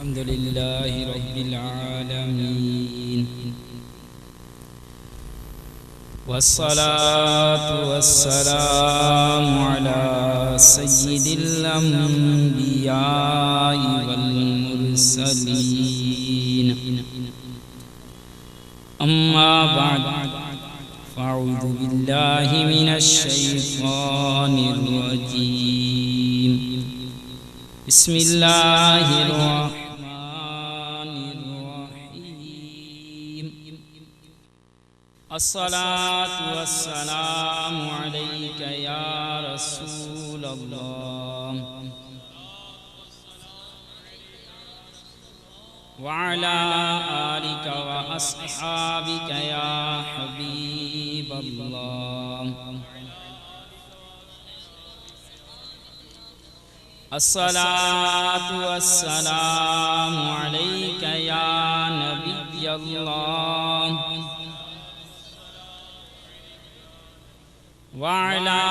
अल्हम्दुलिल्लाहि रब्बिल आलमीन वस्सलातु वस्सलामु अला सय्यिदिल अंबियाइ वल मुरसलीन अम्मा बाद फ़अऊज़ु बिल्लाहि मिनश शैतानिर रजीम बिस्मिल्लाहिर रहमानिर रहीम अस्सलातु वस्सलामु अलैका या रसूलल्लाह व अला आलिका व अस्हाबिका या हबीबल्लाह अस्सलातु वस्सलामु अलैका या नबियल्लाह व अला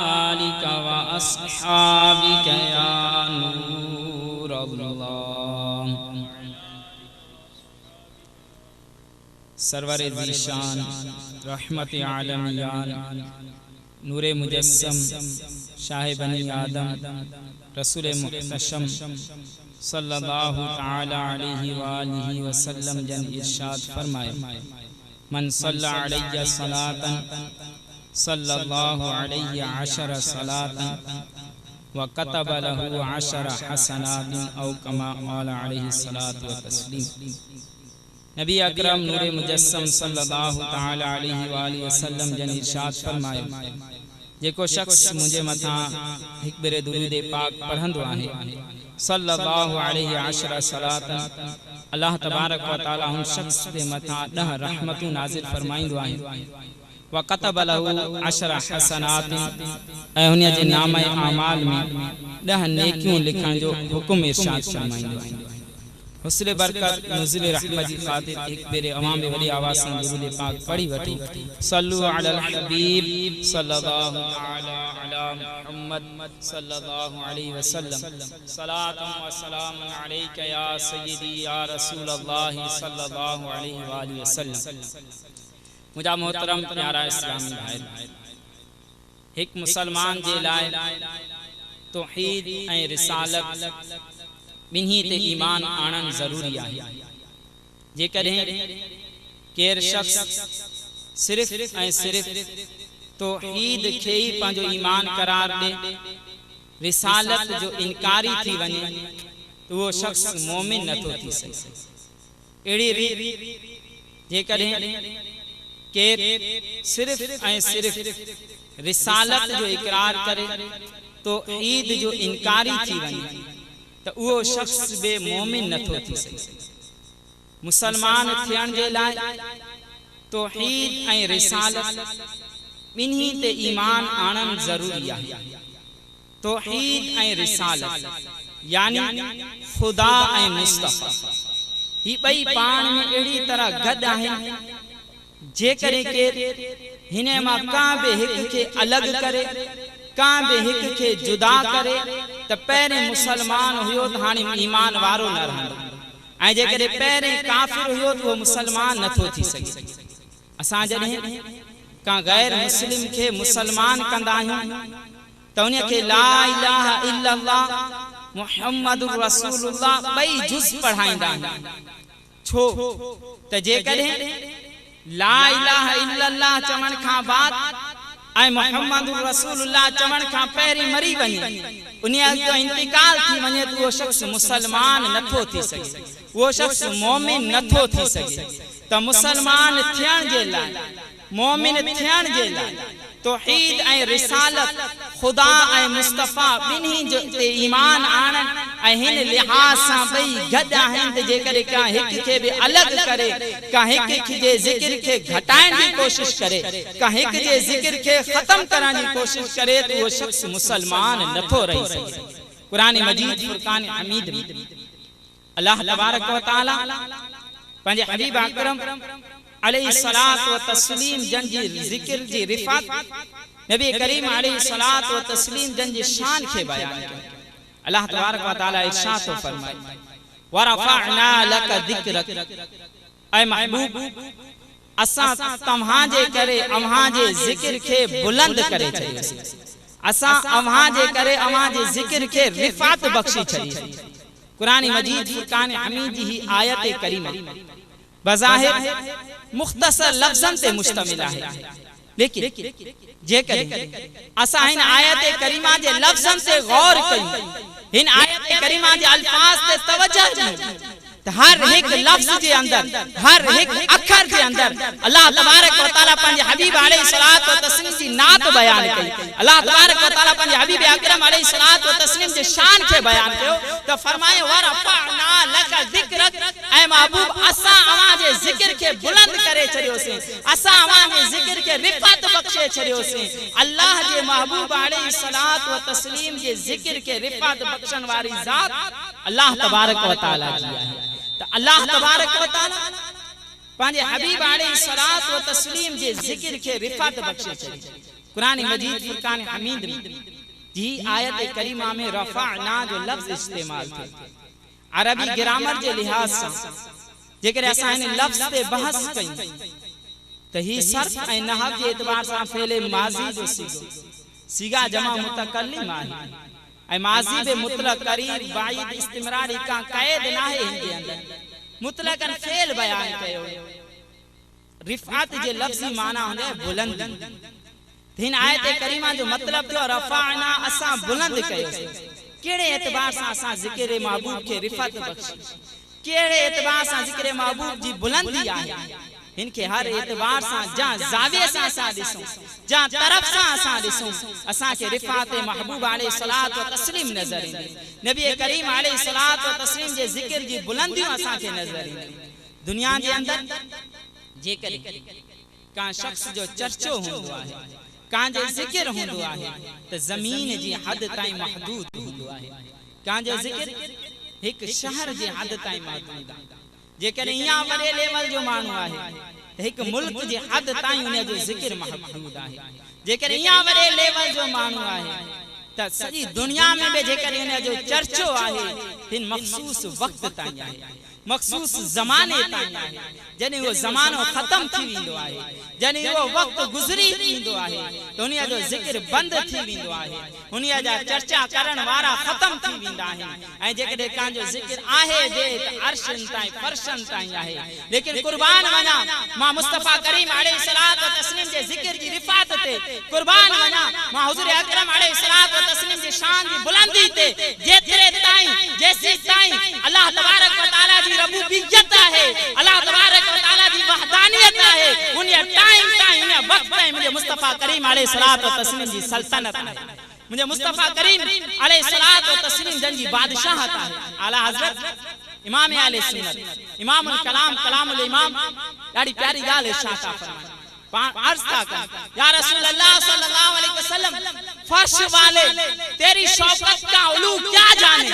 आलिका व अस्हाबिका या नूरल्लाह। सरवर ज़ीशान रहमत आलमियान नूरे मुजस्सम शाह बनी आदम रसूल मुहतशम सल्लल्लाहु तआला अलैहि वालिहि वसल्लम जन इरशाद फरमाए, मन सल्ला अलैहि सलातन सल्लल्लाहु अलैहि अशर सलातन व कतब लहु अशर हसनातिन औ कमा क़ाल अलैहि सलातु व तस्लीम। नबी अकरम नूरे मुजस्सम सल्लल्लाहु तआला अलैहि वालिहि वसल्लम जन इरशाद फरमाए, जेको शख्स मुझे मथा हिक बेरे दुरूद पाक पढ़ंदो आहे सल्लल्लाहु अलैहि अशर सलातन, अल्लाह तबारक व तआला उन शख्स के मथा 10 रहमतूं नाज़िल फरमाइंदो आहे व कतब लहु अशर हसनातिन, ऐं उन जे नामे अमाल में 10 नेकियूं लिखण जो हुक्म इरशाद फरमाइंदो आहे। हुस्न बरकत नुज़ुल रहमत जी खातिर एक बेरे अवाम वली आवाज़ से दुरूद पाक पढ़ी वठी। सल्लु अलल हबीब सल्लल्लाहु तआला अला मुहम्मद सल्लल्लाहु अलैहि वसल्लम। सलातुन व सलामुन अलैका या सय्यदी या रसूलल्लाह सल्लल्लाहु अलैहि वालिहि वसल्लम। मुझा मोहतरम प्यारा इस्लामी भाई, एक मुसलमान जे लाए तौहीद ऐं रिसालत बिन्ही ते ईमान आणन जरूरी आहे। जेकॾहिं केर शख्स सिर्फ़ ऐं सिर्फ़ तौहीद खे ई पंहिंजो ईमान करार ॾे, रिसालत जो इनकारी थी वञे तो वो शख्स मोमिन नथो थी सघे। अहिड़ी रीति जेकॾहिं केर सिर्फ़ ऐं सिर्फ़ रिसालत जो इकरार करे तौहीद जो इनकारी थी वञे तो वो शख्स बे मोमिन नथो थी सके। मुसलमान थियण जे लाइ तौहीद ऐं रिसालत बिन्ही ते ईमान आणन जरूरी आहे। तौहीद ऐं रिसालत यानी खुदा ऐं मुस्तफा ही ॿई पाण में अहिड़ी तरह गॾु आहिनि, जेकॾहिं केर हिन मां का बि हिक खे अलॻि करे का बि हिक खे जुदा करे त पहिरें मुसलमान हुयो त हाणे ईमान वारो न रहंदो, ऐं जेकॾहिं पहिरें काफ़िर हुयो त उहो मुसलमान नथो थी सघे। असां जॾहिं का गैर मुस्लिम खे मुसलमान कंदा आहियूं त उन खे ला इलाहा इल्लल्लाह मुहम्मदुर रसूलुल्लाह ॿई जुज़ पढ़ाईंदा आहियूं। छो त जेकॾहिं ला इलाहा इल्लल्लाह चवण खां बाद ऐं मुहम्मदुर रसूलुल्लाह चवण खां पहिरीं मरी वञे, उन जो इंतकाल थी वञे तो वो शख्स मुसलमान नथो थी सके, वो शख्स मोमिन नथो थी सके। त मुसलमान थियण जे लाइ, मोमिन थियण जे लाइ तौहीद ऐं रिसालत खुदा ऐं मुस्तफा बिन्ही जो ते ईमान आणन ऐं हिन लिहाज़ सां ॿई गॾु आहिनि त जेकॾहिं का हिक खे बि अलॻि करे, का हिक जे ज़िक्र खे घटाइण जी कोशिश करे, का हिक जे ज़िक्र खे ख़त्म करण जी कोशिश करे तो वो शख्स मुसलमान नथो रही सके। कुरान मजीद फुरकान हमीद में अल्लाह तबारक व तआला पंहिंजे हबीब अकरम अलैहि सलात व तस्लीम जन जी ज़िक्र जी रिफ़ात नबी करीम अलैहि सलात व तस्लीम जन जी शान के बयान किया। अल्लाह तबारक व तआला इरशाद फरमाए, वरफ़अना लक ज़िक्रक, ऐ महबूब असां तव्हां जे करे अव्हां जे ज़िक्र खे बुलंद करे छॾियोसीं, असां अव्हां जे करे अव्हां जे ज़िक्र खे रिफ़ात बख्शी छॾी। कुरान मजीद फुरकान हमीद जी ही आयत करीमा बज़ाहिर मुख्तसर लफ्ज़न ते मुश्तमिल है, लेकिन जेकर असां इन आयत करीमा जे लफ्ज़न ते गौर कयूं, इन आयत करीमा जे अल्फाज ते तवज्जो ॾियूं, हर एक लफ्ज़ के अंदर, हर एक अखर के अंदर अल्लाह तबारक व तआला पंहिंजे हबीब अलैहिस्सलातु व तस्लीम जी नात बयान कई। अल्लाह तबारक व तआला पंहिंजे हबीब अकरम अलैहिस्सलातु व तस्लीम जे शान के बयान कयो तो फरमाए वरफ़अना लक ज़िक्रक, ऐ महबूब असां अवां जे ज़िक्र के बुलंद करे छॾियोसीं, असां अवां जे ज़िक्र के रिफ़त बख्शे छॾियोसीं। अल्लाह जे महबूब अलैहिस्सलातु व तस्लीम जे ज़िक्र के रिफ़त बख्शण वारी ज़ात अल्लाह तबारक व तआला जी है। तो अल्लाह तबारक व तआला पंहिंजे हबीब अलैहिस्सलातु व तस्लीम जे ज़िक्र के रिफ़त बख्शे छॾी। कुरान मजीद फुरकान हमीद जी आयत करीमा में रफ़अना जो लफ्ज़ इस्तेमाल थे, अरबी ग्रामर जे लिहाज से जेकर असां इन लफ्ज़ ते बहस कयूं तो ही सर्फ ऐं नहव जे एतबार सां फ़ेल माज़ी जो सीगा जमा मुतकल्लिम आहे, ऐं माज़ी बे मुतलक करीब बाइद इस्तिमरार का कैद नाहे हिंदे अंदर मुतलकन फ़ेल बयान कयो। रिफ़अत जे लफ्ज़ी माना हुंदे बुलंद। हिन आयत करीमा जो मतलब थियो रफ़अना असां बुलंद कयो। केड़े एतबार सां असां ज़िक्र महबूब के रिफ़त बख्शी, केड़े एतबार सां ज़िक्र महबूब जी बुलंदी आहे, इनके हर एतबार सां जा जावे सां असां ॾिसूं, जा तरफ सां असां ॾिसूं, असां के रिफ़ात महबूब अलैहिस्सलातु व तस्लीम नज़र ईंदी। नबी करीम अलैहिस्सलातु व तस्लीम जे ज़िक्र जी बुलंदियूं असां के नज़र ईंदी। दुनिया जे अंदर जेकर का शख्स जो चर्चो हुंदो आहे, कां जो ज़िक्र हुंदो आहे तो ज़मीन जी हद ताईं महदूद हुंदो आहे, कां जो ज़िक्र एक शहर जे हद ताईं महदूद आहे। जेकर इया वडे लेवल जो मानू आहे तो एक मुल्क जे हद ताईं उन जो ज़िक्र महदूद आहे। जेकर इया वडे लेवल जो मानू आहे तो सजी दुनिया में भी जेकर उन जो चर्चो आहे इन मखसूस वक्त ताईं आहे, मखसूस ज़माने ताईं आहे। जॾहिं वो ज़मानो ख़त्म थी वेंदो आहे, जॾहिं वो वक्त गुज़री वेंदो आहे तो उन जो ज़िक्र बंद थी वेंदो आहे, उन जा चर्चा करण वारा ख़त्म थी वेंदा आहिनि। ऐं जेकॾहिं कंहिंजो ज़िक्र आहे जे त अर्शन ताईं फर्शन ताईं आहे। लेकिन कुर्बान वञा मां मुस्तफ़ा करीम अलैहिस्सलातु व तस्लीम जे ज़िक्र जी रिफ़ात ते, कुर्बान वञा मां हुज़ूर अकरम अलैहिस्सलातु व तस्लीम जी शान जी बुलंदी ते, जेतिरे ताईं जेसी ताईं अल्लाह तबारक व तआला जी रबूबियत आहे, अल्लाह तबारक व तआला जी वहदानियत आहे, उन टाइम ताईं उन वक्त ताईं मुझे मुस्तफ़ा करीम अलैहिस्सलातु व तस्लीम जी सल्तनत आहे, मुझे मुस्तफ़ा करीम अलैहिस्सलातु व तस्लीम जन जी बादशाहत आहे। आला हज़रत इमाम अहले सुन्नत इमामुल कलाम कलामुल इमाम ॾाढी प्यारी ॻाल्हि इरशाद फरमाए, अर्ज़ था कर या रसूल अल्लाह सल्लल्लाहु अलैहि वसल्लम फर्श वाले तेरी शौकत का उलू क्या जाने,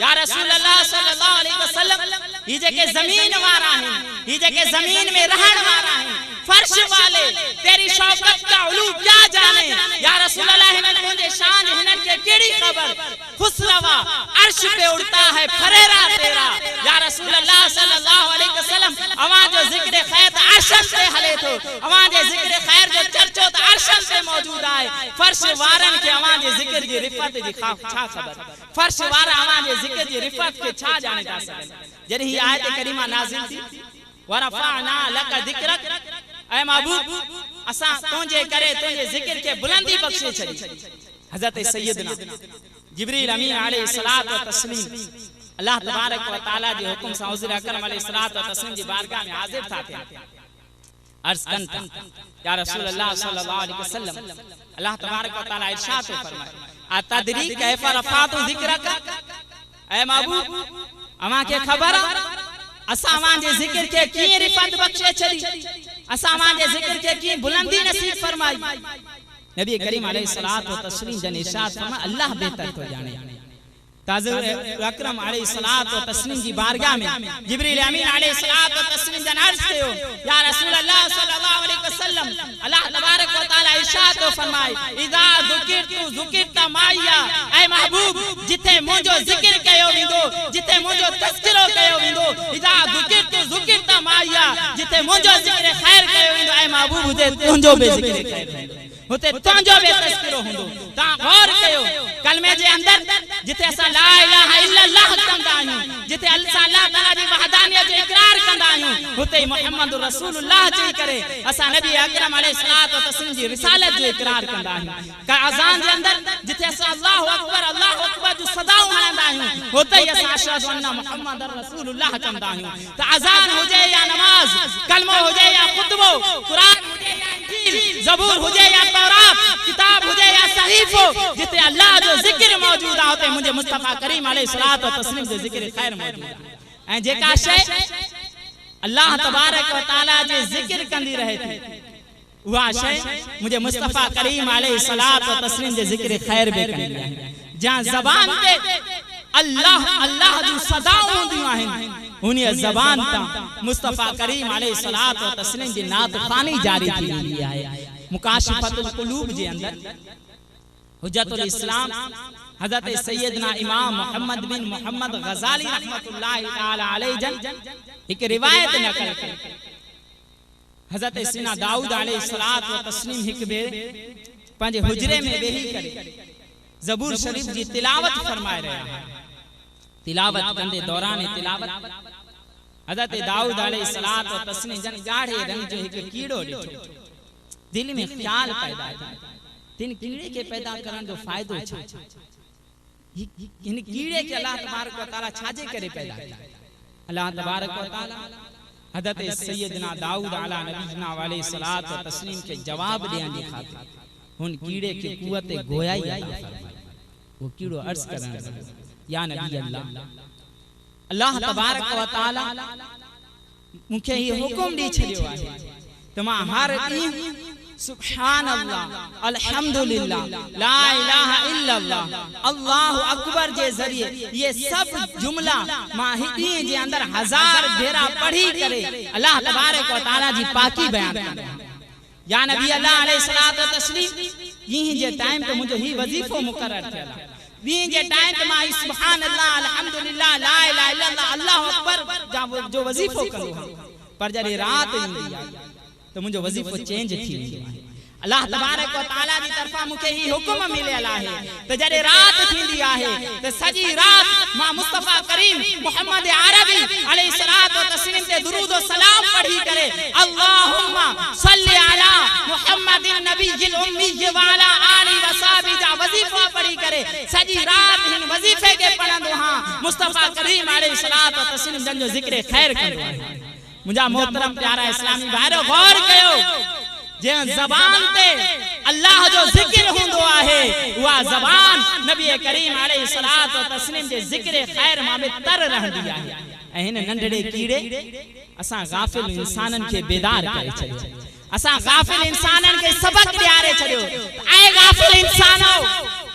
या रसूल अल्लाह सल्लल्लाहु अलैहि वसल्लम ही जेके ज़मीन वारा हैं, ही जेके ज़मीन में रहण वारा हैं, फर्श वाले तेरी शौकत का उलू क्या जाने, या रसूल अल्लाह हिनन मुझे शान हिनन के केड़ी खबर, खुसरवा अर्श पे उड़ता है फरेरा तेरा, या रसूल अल्लाह सल्लल्लाहु अलैहि वसल्लम अवां जो ज़िक्र खैर अर्शन पे हले तो, अवां जे ज़िक्र खैर जो चर्चो त अर्शन पे मौजूद आहे। फर्श वारन के अवां जे ज़िक्र जी रिफ़त जी छा खबर, फर्श वारा अवां जे ज़िक्र जी रिफ़त के छा जाने था सघन। जॾहिं ही आयत करीमा नाज़िल थी वरफ़अना लक ज़िक्रक, ऐ महबूब असां तुंहिंजे करे तुंहिंजे ज़िक्र के बुलंदी बख्शे छॾी। हज़रत सैयदना जिब्रील अमीन अलैहिस्सलातु व तस्लीम अल्लाह तबारक व तआला जे हुक्म सां हुज़ूर अकरम अलैहिस्सलातु व तस्लीम जी बारगाह में हाज़िर था थे। अर्ज़ कन था या रसूल अल्लाह सल्लल्लाहु अलैहि वसल्लम, अल्लाह तबारक व तआला इरशाद फरमाए अतदरी कैफ़ रफ़अतु ज़िक्रक, ऐ महबूब अवां के खबर असां अवां जे ज़िक्र के कीअं रिफ़त बख्शे छॾी, असां अवां जे ज़िक्र के कीअं बुलंदी नसीब फरमाई। नबी करीम अलैहिस्सलातु व तस्लीम जन इरशाद फरमाया अल्लाह बेहतर तो जाने। ताज़र अकरम अलैहिस्सलातु व तस्लीम जी बारगाह में जिब्रील अमीन अलैहिस्सलातु व तस्लीम जन अर्ज़ कयो या रसूल अल्लाह सल्लल्लाहु अलैहि वसल्लम, अल्लाह तबारक व तआला इरशाद फरमाए इज़ा ज़ुकिरतु ज़ुकिरता माइया, ऐ महबूब जिथे मुंहिंजो ज़िक्र कयो वेंदो, जिथे मुंहिंजो तज़किरो जिथे मुंजो जिक्र खैर कयो वेंदो ऐ महबूब हुते तुंजो बे जिक्र खैर होते तुंजो बे तज़किरो हुंदो। ता गौर कयो कलमे जे अंदर जिथे असा ला इलाहा इल्लल्लाह कंदा आहियूं, जिथे अल्लाह ताला जी वहदानियत जो इकरार कंदा आहियूं, हुते मुहम्मद रसूलुल्लाह चई करे असा नबी अकरम अलैहि सलातो व तस्लीम जी रिसालत जो इकरार कंदा आहियूं। का अज़ान जे अंदर जिथे असा अल्लाहु अकबर जो सदाऊं हणंदा आहियूं, हुते असा अशहदु अन्ना मुहम्मद रसूलुल्लाह कंदा आहियूं। त अज़ान हुजे या नमाज, कलमो हुजे या खुतबो, कुरान हुजे या इंजील, ज़बूर हुजे या तौरात, किताब हुजे या सहीफो, जिथे अल्लाह जो जिक्र मौजूद आ होते मुझे मुस्तफा करीम अलैहि सलातो व तस्लीम जो जिक्र खैर मौजूद आ। ऐं जेका शय अल्लाह तबारक व तआला जे जिक्र कंदी रहे थी उहा शय मुझे मुस्तफा करीम अलैहि सलातो व तस्लीम जे जिक्र खैर बे कंदी आहे। जहां ज़बान ते अल्लाह जो सदाऊं हुंदियूं आहिनि, उन ज़बान ता मुस्तफा करीम अलैहि सलातो व तस्लीम जी नात ख़ानी जारी थी रही आहे। मुकाशिफतुल कुलूब जे अंदर हुज्जतुल इस्लाम हज़रत सैयदना इमाम मोहम्मद बिन मोहम्मद गज़ाली रहमतुल्लाहि तआला अलैहि जन एक रिवायत नकल कई। हज़रत सीना दाऊद अलैहि सलात व तस्लीम हिक बेर पंहिंजे हुजरे में वेही करे ज़बूर शरीफ जी तिलावत फरमाए रहा। तिलावत कंदे दौरान तिलावत हज़रत दाऊद अलैहि सलात व तस्लीम जन गाढ़े रंग जो एक कीड़ो ॾिठो। दिल में ख्याल पैदा थियो तिन कीड़े के पैदा करण जो फायदो छा? इन कीड़े के अल्लाह तबारक व तआला छाजे करे पैदा कया? अल्लाह तबारक व तआला हज़रत सैयदना दाऊद अला नबीना अलैहि सलात व तस्लीम के जवाब ॾियण जी ख़ातिर उन कीड़े के कुवत गोयाई अता फरमाई। वो कीड़ो अर्ज़ करण या नबी अल्लाह तबारक व तआला मुखे ही हुकुम दी छडियो आहे त मां हर ॾींहुं सुभान अल्लाह, अल्हम्दुलिल्लाह, ला इलाहा इल्लल्लाह, अल्लाहु अकबर जे जरिए ये सब जुमला मां हिदी जे अंदर 1000 भेरा पढ़ी करे अल्लाह तबारक व तआला जी पाकी बयान करे। या नबी अल्लाह अलैहि सलातो व तस्लीम यही जे टाइम पे मुझे ही वजीफो मुकर्रर थियला। वी जे टाइम पे मां सुभान अल्लाह, अल्हम्दुलिल्लाह, ला इलाहा इल्लल्लाह, अल्लाहु अकबर जो वजीफो कंदो पर जॾहिं रात ईंदी आहे तो मुझो वजीफो चेंज थी वेंदो आहे। अल्लाह तबारक व तआला जी तरफा मुखे ही हुकुम मिलियल आहे त जॾहिं रात थींदी आहे त सॼी रात मां मुस्तफा करीम मोहम्मद अरबी अलैहि सलातो व तस्लीम ते दुरूद व सलाम पढ़ी करे अल्लाहुम्मा सल्ली अला मुहम्मदिन नबिय्यिल उम्मी व अला आलि व सहाबी जा वजीफा पढ़ी करे सॼी रात हिन वजीफे के पढ़ंदो हां। मुस्तफा करीम अलैहि सलातो व तस्लीम जन जो जिक्र खैर कंदो आहे। मुंहिंजा मोहतरम प्यारा इस्लामी भाइरो गौर कयो जे ज़बान ते अल्लाह जो जिक्र हुंदो आहे उहा ज़बान नबी करीम अलैहि सलातो व तस्लीम जे जिक्र खैर मां बि तर रहंदी आहे। ऐं हिन नंढड़े कीड़े असां गाफ़िल इंसानन खे बेदार करे छॾियो, असां गाफ़िल इंसानन खे सबक ॾियारे छॾियो। ऐं गाफ़िल इंसानो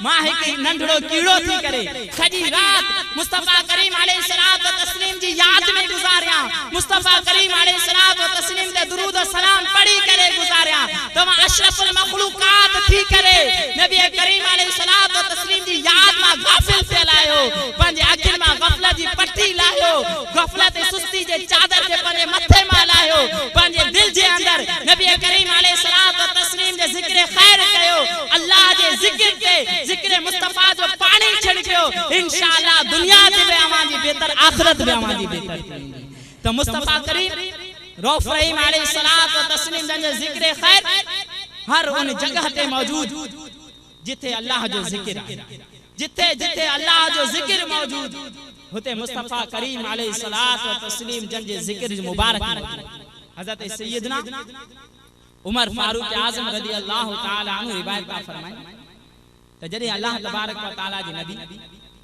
मां हिक नंढड़ो कीड़ो थी करे सॼी रात मुस्तफा करीम अलैहि सलातो व तस्लीम जी याद में गुज़ारिया, मुस्तफा करीम अलैहि सलातो व तस्लीम ते दुरूद व सलाम पढ़ी करे गुज़ारिया। तमां अशरफुल मखलूकात थी करे नबी करीम अलैहि सलातो व तस्लीम जी याद मां गाफ़िल थियल आहियो, पंहिंजे अखियुनि मां गफ़लत जी पट्टी लाहियो, गफ़लत सुस्ती जे चादर जे पंहिंजे मथे मां लाहियो, पंहिंजे दिल जे अंदर नबी करीम अलैहि सलातो व तस्लीम जे जिक्र खैर कयो, अल्लाह जे जिक्र ते जिक्र मुस्तफा जो पानी छिड़कियो। इंशाअल्लाह दुनिया ते भी आवाजी बेहतर, आखिरत भी आवाजी बेहतर थींदी। तो मुस्तफा करीम रऊफ रहीम अलैहि सलातो व तस्लीम जन जो जिक्र खैर हर उन जगह ते मौजूद जिथे अल्लाह जो जिक्र आहे, जिथे जिथे अल्लाह जो जिक्र मौजूद होते मुस्तफा करीम अलैहि सलातो व तस्लीम जन जे जिक्र मुबारक हजरत सैयदना उमर फारूक आजम रज़ी अल्लाह तआला अन्हु रिवायत फरमाए त जॾहिं अल्लाह तबारक व तआला जे नबी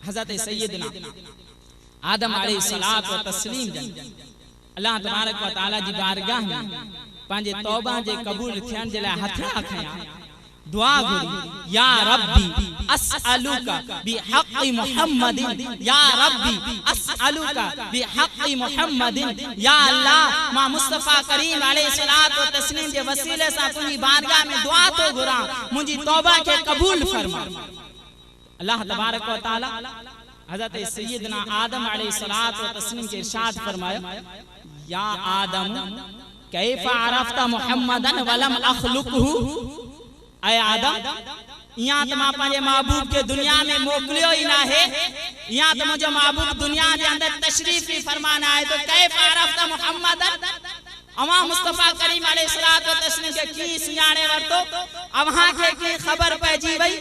हजरत सैयदना आदम अलैहि सलात व तस्लीम जन अल्लाह तबारक व तआला जी बारगाह में पंहिंजे तौबा जे क़बूल थियण जे लाइ हथड़ा खया दुआ घुरी या रब्बी अस्अलुका बिहक़्क़ि मुहम्मदिन, या रब्बी अस्अलुका बिहक़्क़ि मुहम्मदिन, या अल्लाह मां मुस्तफा करीम अलैहि सलात व तस्लीम जे वसीले सां तुंहिंजी बारगाह में दुआ तो घुरा, मुंहिंजी तौबा के कबूल फरमा। अल्लाह तबारक व तआला हजरत सैयदना आदम अलैहि सलात व तस्लीम के इरशाद फरमाया या आदम कैफ अरफ्ता मुहम्मदन वलम अखलुकहु, ऐ आदम यहाँ तो मां पंहिंजे महबूब के दुनिया में मोकिलियो ही ना है, यहाँ तो मुझे महबूब दुनिया के अंदर तशरीफ ही फरमाना है। तो कैफ अरफ्ता मुहम्मदन, अवा मुस्तफा करीम अलैहिस्सलातु व तस्लीम के की सुञाणे वरतो, अवा के की खबर पइजी वई।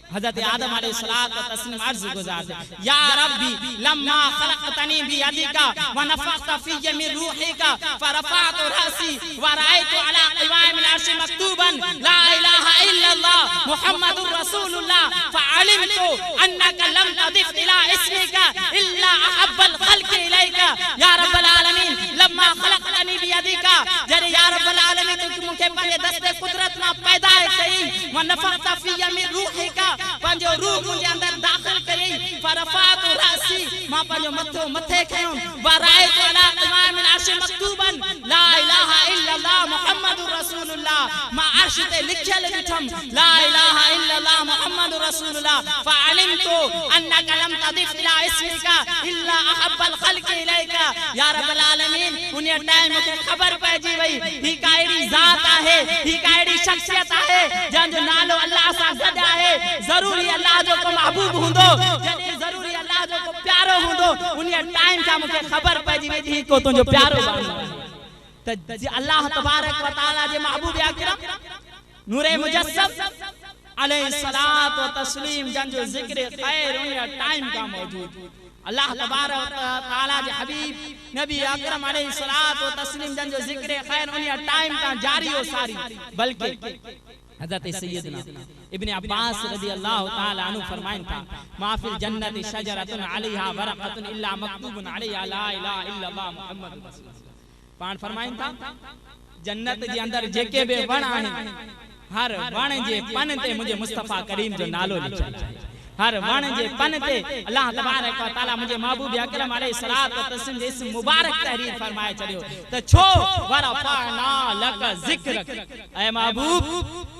हजरत आदम अलैहिस्सलातु व तस्लीम अर्ज गुजार, या रब्बी लम्मा खलक़तनी बियदिका व नफ़ख़्त फ़िय्य मिन रूहिका फ़रफ़अतु रअसी व रअयतु अला क़िवामिल अर्शि मक्तूबन ला इलाहा इल्लल्लाह मुहम्मदुर रसूलुल्लाह फ़अलिमतु अन्नका लम तदिफ इला इस्मिका इल्ला अहब्बल ख़ल्क़ि इलैका या रब्बल आलमीन लम्मा खलक़तनी बियदिका, जरे या रब्बल आलमीन तू मुखे पंहिंजे दस्ते कुदरत मां पैदा कई, व नफ़ख़्त फ़िय्य मिन रूहिका पंहिंजो रूह मुंहिंजे अंदर दाख़िल कई, फ़रफ़अतु रअसी मां पंहिंजो मथो मथे खयो, व रअयतु अला क़िवामिल अर्शि मक्तूबन ला इलाहा इल्लल्लाह मुहम्मदुर रसूलुल्लाह, मां अर्श ते लिखियल ॾिठम ला इलाहा इल्लल्लाह मुहम्मदुर रसूलुल्लाह फ़अलिमतु अन्नका लम तदिफ इला इस्मिका इल्ला अहब्बल ख़ल्क़ि इलैका, या रब्बल आलमीन उन टाइम मूंखे ख़बर पइजी वई ही काहिड़ी ज़ात आहे, ही काहिड़ी शख्सियत आहे जंहिंजो नालो अल्लाह सां गॾु आहे। ज़रूरी अल्लाह जो को महबूब हूंदो, जॾहिं ज़रूरी अल्लाह जो को प्यारो हूंदो, उन टाइम खां मूंखे ख़बर पइजी वई ही को तुंहिंजो प्यारो बानो आहे। त अल्लाह तबारक व तआला जे महबूब अकरम नूरे मुजस्सम अलैहिस्सलातु व तस्लीम जंहिंजो ज़िक्र ख़ैर उन टाइम खां मौजूद, अल्लाह तबारक व तआला जे हबीब नबी अकरम अलैहिस्सलातु व तस्लीम जंहिंजो ज़िक्र ख़ैर उन टाइम खां जारी हो सारी, बल्कि हज़रत सैयदना इब्न अब्बास रज़ियल्लाहु ताला अन्हु फरमाइन था, मा फिल जन्नति शजरतुन अलैहा वरक़तुन इल्ला मक्तूबुन अलैहा ला इलाहा इल्लल्लाह मुहम्मदुर रसूलुल्लाह। पाण फरमाइन था जन्नत जे अंदर जेके बि वण आहिनि, हर वण जे पन ते मुंहिंजे मुस्तफा करीम जो नालो लिखियल आहे, हर वण जे पन ते अल्लाह तबारक व तआला मुझे महबूब अकरम अलैहिस्सलातु व तस्लीम जे इस्म मुबारक तहरीर फरमाए छड़ियो त छो वरफ़अना लक ज़िक्रक, ऐ महबूब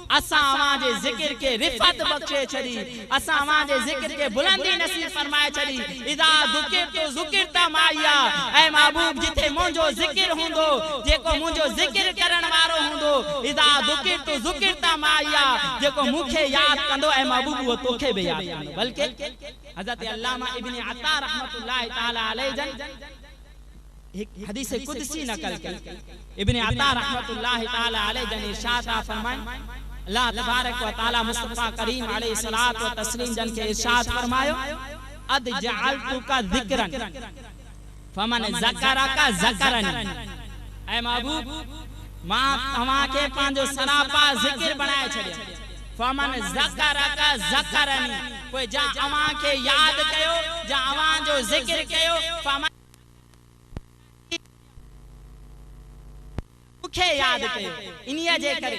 असां अवां जे ज़िक्र के रिफ़त बख्शे छड़ी, असां अवां जे ज़िक्र के बुलंदी नसीब फरमाए छड़ी। इदा ज़ुकिरतु ज़ुकिरता माया, ऐ महबूब जिथे मुंहिंजो ज़िक्र हूंदो, जेको मुंहिंजो ज़िक्र करण वारो हूंदो, इदा ज़ुकिरतु ज़ुकिरता माया, जेको मूंखे याद कंदो ऐ महबूब वो तोखे भी याद कंदो। बल्कि हज़रत अल्लामा इब्न अता रहमतुल्लाह ताला अलैहि जन एक हदीस कुदसी नकल कई, इब्न अता रहमतुल्लाह ताला अलैहि जन इरशाद फरमाए, अल्लाह तबारक व तआला मुस्तफा करीम अलैहिस्सलातु व तस्लीम जन के इरशाद फरमायो, अद जअलतुका ज़िक्रन फमन ज़करका ज़करनी, ऐ महबूब मां तव्हां के पंहिंजो सरापा ज़िक्र बनाए छड़ियो, फमन ज़करका ज़करनी, कोई जा अवां के याद कयो, जा अवां जो ज़िक्र कयो, फमन मुखे याद कयो। इन्हीअ जे करे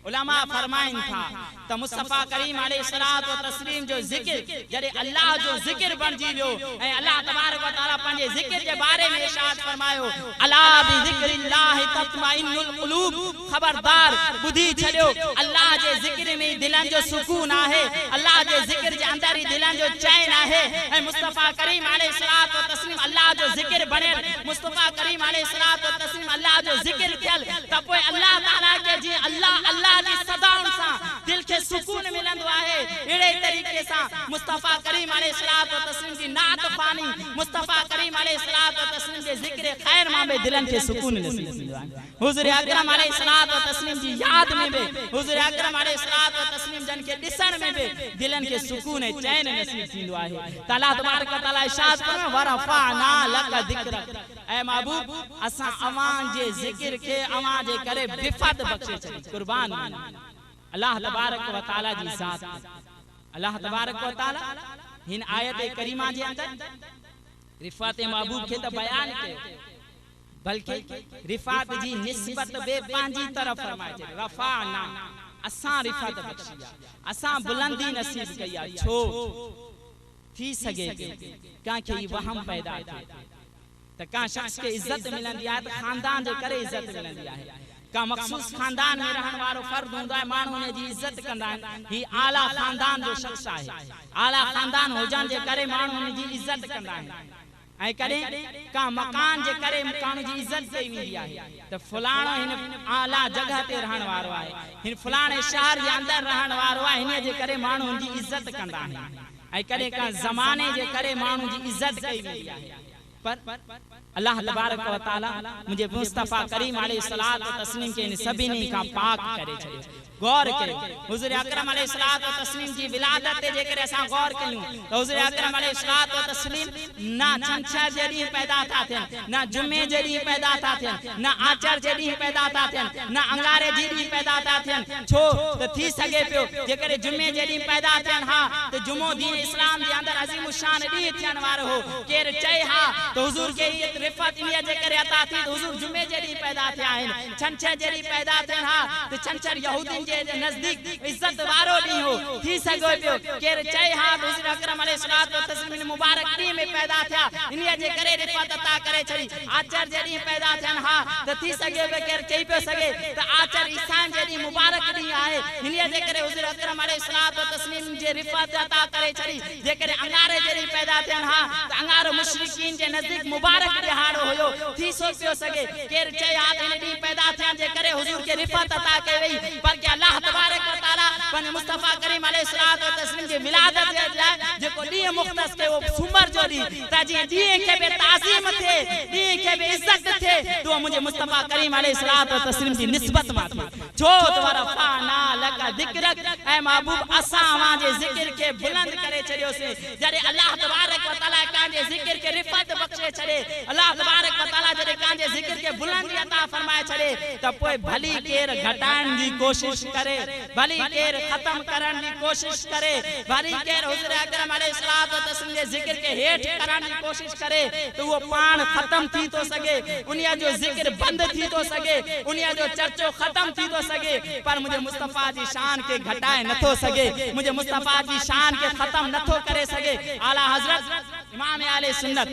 उलमा फरमाइन था त मुस्तफा करीम अलैहिस्सलातु व तस्लीम जो ज़िक्र जरे अल्लाह जो ज़िक्र बणजी वियो, ऐं अल्लाह तबारक व तआला पंहिंजे ज़िक्र जे बारे में इरशाद फरमायो, अला बिज़िक्रिल्लाहि तत्मइन्नुल क़ुलूब, खबरदार बुधी छड़ियो अल्लाह जे ज़िक्र में दिलन जो सुकून आहे, अल्लाह जे ज़िक्र जे अंदर ही दिलन जो चैन आहे। ऐं मुस्तफा करीम अलैहिस्सलातु व तस्लीम अल्लाह जो ज़िक्र बणियल, मुस्तफा करीम अलैहिस्सलातु व तस्लीम अल्लाह जो ज़िक्र थियल, त पोइ अल्लाह ताला के जी अल्लाह अल्लाह जी सदाउन सा दिल के सुकून मिलंदो आहे। एड़े तरीके सा मुस्तफा करीम अलैहिस्सलातु व तस्लीम जी नात पानी, मुस्तफा करीम अलैहिस्सलातु व तस्लीम जे ज़िक्र खैर मां में दिलन के सुकून नसीब थींदो आहे। हुज़ूर अकरम अलैहिस्सलातु व तस्लीम जी याद में भी, हुज़ूर अकरम अलैहिस्सलातु व तस्लीम जन के ॾिसण में भी दिलन के सुकून ऐं चैन नसीब थींदो आहे। अल्लाह तबारक व तआला इरशाद फरमायो, वरफ़अना लक ज़िक्रक, ऐ महबूब असां अवां जे ज़िक्र के अवां जे करे बिफ़त बख्शे छड़ी, कुर्बान अल्लाह तबारक व तआला जी ज़ात। अल्लाह तबारक व तआला हिन आयत करीमा जे अंदर रिफ़ात महबूब के त बयान कयो, बल्कि रिफ़ात जी निस्बत बे पंहिंजी तरफ फरमाए छे, रफ़अना असां रिफ़त बख्शिया, असां बुलंदी नसीब कया। छो थी सके कंहिंखे ही वहम पैदा थिए त का शख्स के इज्जत मिलंदी आहे त खानदान जे करे इज्जत मिलंदी आहे, का मखसूस खानदान में रहने वालो फर्द होंदा है, माण्हू उन जी इज्जत कंदा आहिनि, ही आला खानदान जो शख्स आहे, आला खानदान हुजण जे करे माण्हू उन जी इज्जत कंदा आहिनि। ऐं कॾहिं का मकान जे करे माण्हू जी इज़त कई वेंदी आहे त फलाणो हिन आला जगह ते रहण वारो आहे, हिन फलाणे शहर जे अंदर रहण वारो आहे, हिन जे करे माण्हू हुन जी इज़त कंदा आहिनि। ऐं कॾहिं का ज़माने जे करे माण्हू जी इज़त कई वेंदी आहे, पर अल्लाह तबारक व तआला मुझे मुस्तफा करीम अलैहिस्सलात व तस्लीम के इन सभिनी का पाक करे छॾियो। गौर करियो हुज़ूर अकरम अलैहिस्सलात व तस्लीम जी विलादत ते जेकर असां गौर कयूं त हुज़ूर अकरम अलैहिस्सलात व तस्लीम ना छंछर जे ॾींहुं पैदा था थियनि, ना जुमे जे ॾींहुं पैदा था थियनि, ना आचर जे ॾींहुं पैदा था थियनि, ना अंगारे जे ॾींहुं पैदा था थियनि। छो त थी सघे पियो जेकर जुमे जे ॾींहुं पैदा थियनि हा त जुमो दीन इस्लाम जे अंदरि अज़ीम शान ॾींहुं थियण वारो हो, केर चए हा त हुज़ूर के रिफ़त इन जे करे अता थी त हुज़ूर जुमे जे ॾींहुं पैदा थिया आहिनि, छंछर जे ॾींहुं पैदा थियनि हा त छंछर यहूदियुनि जे नज़दीक इज़त वारो ॾींहुं हो। थी सघे पियो केर चए हा त हुज़ूर अकरम अलैहिस्सलात व तस्लीम मुबारक ॾींहुं में पैदा थिया इन जे करे रिफ़त अता करे छॾी। आचर जे ॾींहुं पैदा थियनि हा त थी सघे पियो केर चई पियो सघे त आचर ईसान जे ॾींहुं मुबारक ॾींहुं आहे, इन जे करे हुज़ूर अकरम अलैहिस्सलात व तस्लीम जे रिफ़त अता करे छॾी। जेकर अंगारे जे ॾींहुं पैदा थियनि हा त अंगारो मुशरिकीन जे नज़दीक मुबारक ॾिहाड़ो हुयो। थी पियो सघे केर चए हा त इन ॾींहुं पैदा थियण जे करे हुज़ूर खे रिफ़त अता कई वई, पर के अल्लाह तबारक व तआला पंहिंजे मुस्तफा करीम अलैहिस्सलात व तस्लीम जी विलादत जे लाइ जेको ॾींहुं मुख़्तस कयो सूमर जो ॾींहुं त जीअं ॾींहं खे बि ताज़ीम थिए, ॾींहं खे बि इज़त थिए, तो मुंहिंजे मुस्तफा करीम अलैहिस्सलात व तस्लीम जी निस्बत मां थिए। छो त वरफ़अना लक ज़िक्रक ऐं महबूब असां अव्हां जे ज़िक्र खे बुलंद करे छॾियोसीं। जॾहिं अल्लाह तबारक व तआला कंहिंजे ज़िक्र खे रिफ़त बख़्शे छॾे, अल्लाह तबारक व तआला जॾहिं कंहिंजे ज़िक्र खे बुलंदी अता फरमाए छॾे त पोइ भली केर घटाइण जी कोशिश करे, भली केर खत्म करण जी कोशिश करे, भली केर हुज़ूर अकरम अलैहिस्सलात व तस्लीम जे ज़िक्र के हेठ करण जी कोशिश करे त वो पाण खत्म थी तो सके, उन्हीअ जो ज़िक्र बंद थी तो सके, उन्हीअ जो चर्चो खत्म थी तो सके, पर मुझे मुस्तफा जी शान के घटाए नथो सके, मुझे मुस्तफा जी शान के खत्म नथो करे सके। आला हज़रत इमाम आले सुन्नत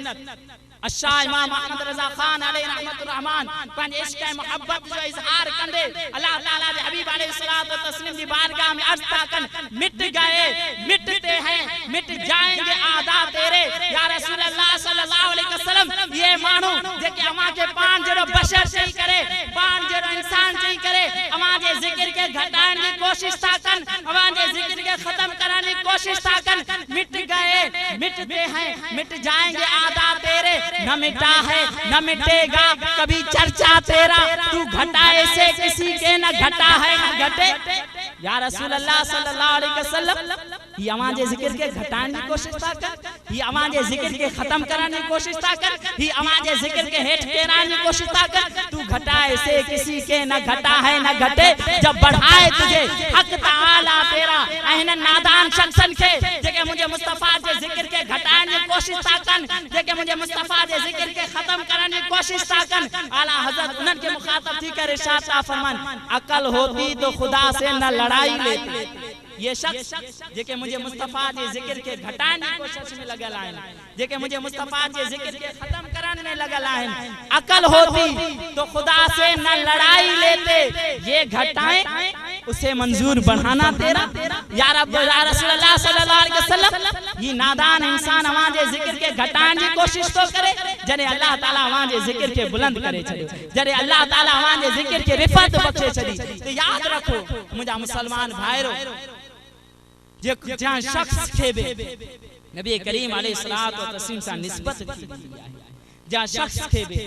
अशाह इमाम अहमद रज़ा खान अलैहि रहमतुर रहमान पंहिंजे इश्क़ ऐं मोहब्बत जो इज़हार कंदे अल्लाह ताला जे हबीब अलैहिस्सलात व तस्लीम जी बारगाह में अर्ज़ था कन, मिट गए मिटते हैं मिट जाएंगे आदा तेरे या रसूल अल्लाह सल्लल्लाहु अलैहि वसल्लम। ये माण्हू जेके अव्हां खे पाण जहिड़ो बशर चई करे, पाण जहिड़ो इंसान चई करे अव्हां जे ज़िक्र खे घटाइण जी कोशिश था कनि, अव्हां जे ज़िक्र खे ख़त्म करण जी कोशिश था कनि। मिट गए मिटते हैं मिट जाएंगे आदा तेरे, न मिटा है न मिटेगा कभी चर्चा तेरा, तू घटाए से किसी के न घटा है न घटे। या रसूल अल्लाह सल्लल्लाहु अलैहि वसल्लम ये अव्हां जे ज़िक्र के घटाइण जी कोशिश था कर, ये अव्हां जे ज़िक्र के खत्म करण जी कोशिश था कर, ये अव्हां जे ज़िक्र के हेठ केराइण जी कोशिश था कर। तू घटाए से किसी के न घटा है न घटे, जब बढ़ाए तुझे हक ताला तेरा। ऐं नादान शख्सन के जेके मुझे मुस्तफा जे ज़िक्र के घटाइण जी कोशिश था कन, जेके मुझे मुस्तफा जे ज़िक्र के खत्म करण की कोशिश था कन, आला हज़रत उन्हनि के मुखातब थी कर इरशाद था फरमान, अकल होती तो खुदा से न लड़ाई लेते। ये शख्स जेके मुझे मुस्तफा जे ज़िक्र के घटाइण जी कोशिश में लगल आहिनि, जेके मुझे मुस्तफा जे ज़िक्र के खत्म करण में लगल आहिनि, अकल होती तो खुदा से न लड़ाई लेते, ये घटाएं उसे मंजूर बढ़ाना तेरा। या रब या रसूल अल्लाह सल्लल्लाहु अलैहि वसल्लम ये नादान इंसान अव्हां जे ज़िक्र के घटाइण जी कोशिश तो करे, जॾहिं अल्लाह ताला अव्हां जे ज़िक्र के बुलंद करे छॾे, जॾहिं अल्लाह ताला अव्हां जे ज़िक्र के रिफ़त बख़्शे छॾी। तो याद रखो मुंहिंजा मुसलमान भाइरो, जे जहां शख्स खे बि नबी करीम अलैहिस्सलात व तस्लीम सां निस्बत थी आहे, जहां शख्स खे बि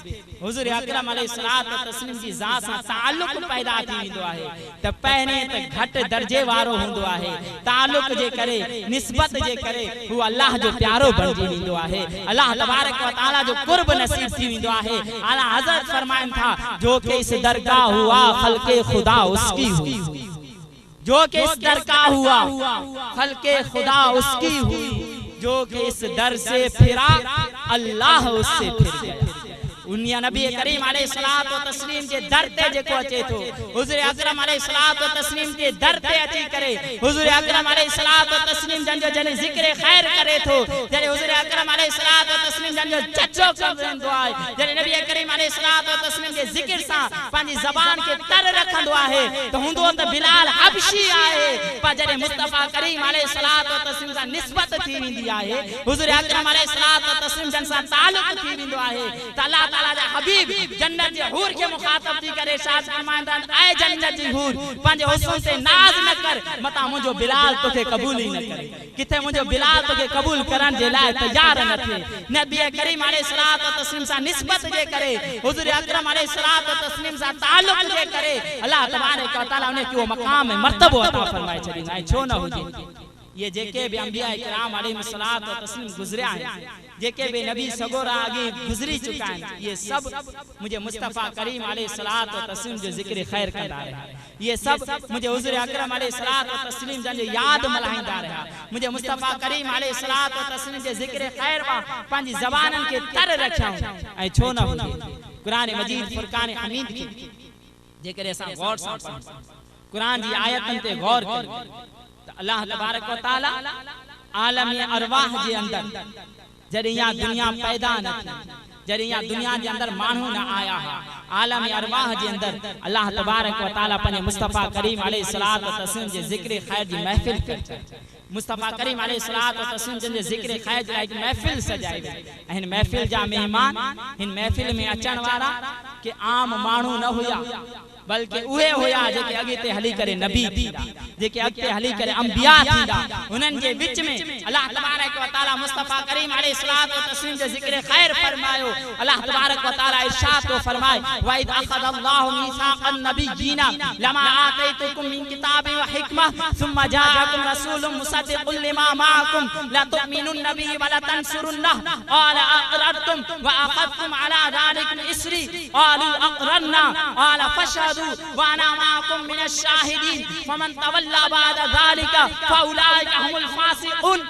हुज़ूर अकरम अलैहिस्सलात व तस्लीम जी ज़ात सां ताल्लुक़ पैदा थी वेंदो आहे त पहिरें त घटि दर्जे वारो हूंदो आहे, ताल्लुक़ जे करे निस्बत जे करे हू अल्लाह जो प्यारो बणिजी वेंदो आहे, अल्लाह तबारक व तआला जो कुर्ब नसीब थी वेंदो आहे। आला हज़रत फरमाइनि था, जो कि इस दरगाह हुआ खल्क़े खुदा उसकी हुई, जो कि इस दरगाह हुआ खल्क़े खुदा उसकी हुई, जो कि इस दर से फिरा अल्लाह उससे फिर गया। उन्हीं नबी करीम अलैहिस्सलात व तस्लीम जे दर ते जेको अचे थो हुजूर अकरम अलैहिस्सलात व तस्लीम जे दर ते अची करे हुजूर अकरम अलैहिस्सलात व तस्लीम जन जो जने जिक्र खैर करे थो जने हुजूर अकरम अलैहिस्सलात व तस्लीम जन जो चचो कंदो आहे जने नबी करीम अलैहिस्सलात व तस्लीम जे जिक्र सा पांजी ज़बान के तर रखंदो आहे तो हुंदो त बिलाल हबशी आहे पर जने मुस्तफा करीम अलैहिस्सलात व तस्लीम सा निस्बत थी विंदी आहे हुजूर अकरम अलैहिस्सलात व तस्लीम जन सा ताल्लुक थी विंदो आहे त अल्लाह ताला जा हबीब जन्नत जे हूर के मुखातब थी करे शाद फरमांदा ऐ जन्नत जी हूर पांजे हुस्न से नाज न कर मता मुजो बिलाल तोखे कबूल ही न करे किथे मुजो बिलाल तोखे कबूल करन जे लाए तैयार न थे नबी करीम अलैहिस्सलात व तस्लीम सा निस्बत जे करे हुजूर अकरम अलैहिस्सलात व तस्लीम सा ताल्लुक जे करे अल्लाह तबारक व तआला उन्हें क्यों मकाम में मर्तबो अता फरमाए छड़ी ऐ छो न हुजे ये जेके भी अंबिया इकराम अलैहिस्सलात व तस्लीम गुजरिया है जेके भी नबी सगोरा आगे गुजरी चुका है ये सब मुझे मुस्तफा करीम अलैहिस्सलात व तस्लीम जो जिक्र खैर करदा रहा ये सब मुझे हुजूर अकरम अलैहिस्सलात व तस्लीम जन याद मल्हाइंदा रहा मुझे मुस्तफा करीम अलैहिस्सलात व तस्लीम जे जिक्र खैर वा पांजी ज़बानन के तर रखा ऐ छो न हुजे कुरान मजीद फुरकान हमीद के जेकर असा गौर सा कुरान जी आयतन ते गौर कर अल्लाह तबारक व तआला आलम अरवाह जे अंदर जरे यहाँ दुनिया पैदा न थी जरे यहाँ दुनिया के अंदर मानू न आया है आलम अरवाह जे अंदर अल्लाह तबारक व तआला अपने मुस्तफा करीम अलैहिस्सलात व तस्लीम जे जिक्र खैर जी महफिल कर मुस्तफा करीम अलैहिस्सलात व तस्लीम जे जिक्र खैर जी एक महफिल सजाई इन महफिल जा मेहमान इन महफिल में अचण वाला के आम मानू न हुआ बल्कि उहे होया जेके अगे हली करे नबी थींदा जेके अगे हली करे अंबिया थींदा उनन के बीच में अल्लाह तबारक व तआला मुस्तफा करीम अलैहिस्सलात व तस्लीम जे जिक्र खैर फरमायो अल्लाह तबारक व तआला इरशाद तो फरमाए वइद अखदल्लाहु मीसाक़न नबिय्यिना लमा आतैतुकुम मिन किताबिन व हिकमा सुम्मा जाअकुम रसूलुम मुसद्दिकुल लिमा माअकुम ला तु'मिनुन बिही व ला तंसुरुन्नाह क़ाला अक़ररतुम व अख़ज़्तुम अला ज़ालिकुम इसरी क़ालू अक़ररना क़ाला फशहदू वाना माकुम मिनश शाहिदीन फमन तवल्ला बाद ज़ालिका फउलाइका हुमुल फासिकून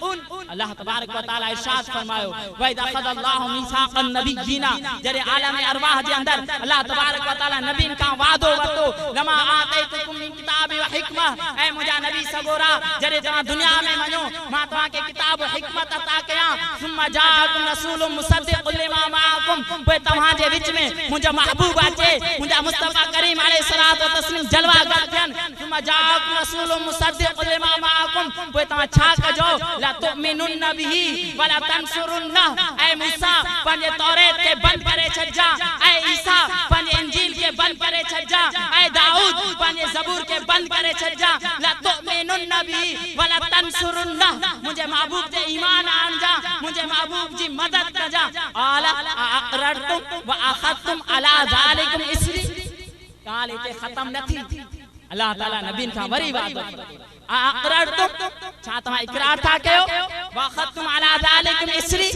अल्लाह तबारक व तआला इरशाद फरमायो वइद अखदल्लाहु मीसाक़न नबिय्यिना जरे आलम अरवाह जे अंदर अल्लाह तबारक व तआला नबीन का वादो वतो लमा आतैतुकुम मिन किताबि व हिकमा ऐ मुजा नबी सगोरा जरे ता दुनिया में मनो मा तवा के किताब व हिकमत अता कया सुम्मा जाअकुम रसूलुम मुसद्दिकुल लिमा माअकुम पे तवा जे विच में मुजा महबूब अचे मुजा मुस्तफा करीम अलैहिस्सलात व तस्लीम जलवा करथन सुम्मा जाअकुम रसूलुम मुसद्दिकुल लिमा माअकुम पे तवा छा कजो ला तु'मिनुन बिही व ला तंसुरुन्ना ऐ मूसा पंजे तौरात के बंद करे छज्जा ऐ ईसा पंजे इंजील के बंद करे छज्जा ऐ दाऊद पंजे ज़बूर के बंद करे छज्जा ला तु'मिनुन बिही व ला तंसुरुन्ना मुझे महबूब जे ईमान आन जा मुझे महबूब जी मदद कजा आला अक़ररतुम व अख़ज़्तुम अला ज़ालिकुम इसरी काल इते खत्म न थी अल्लाह ताला नबीन का वरी बात अक़ररतुम छा तवा इकरार था कयो व अख़ज़्तुम अला ज़ालिकुम इसरी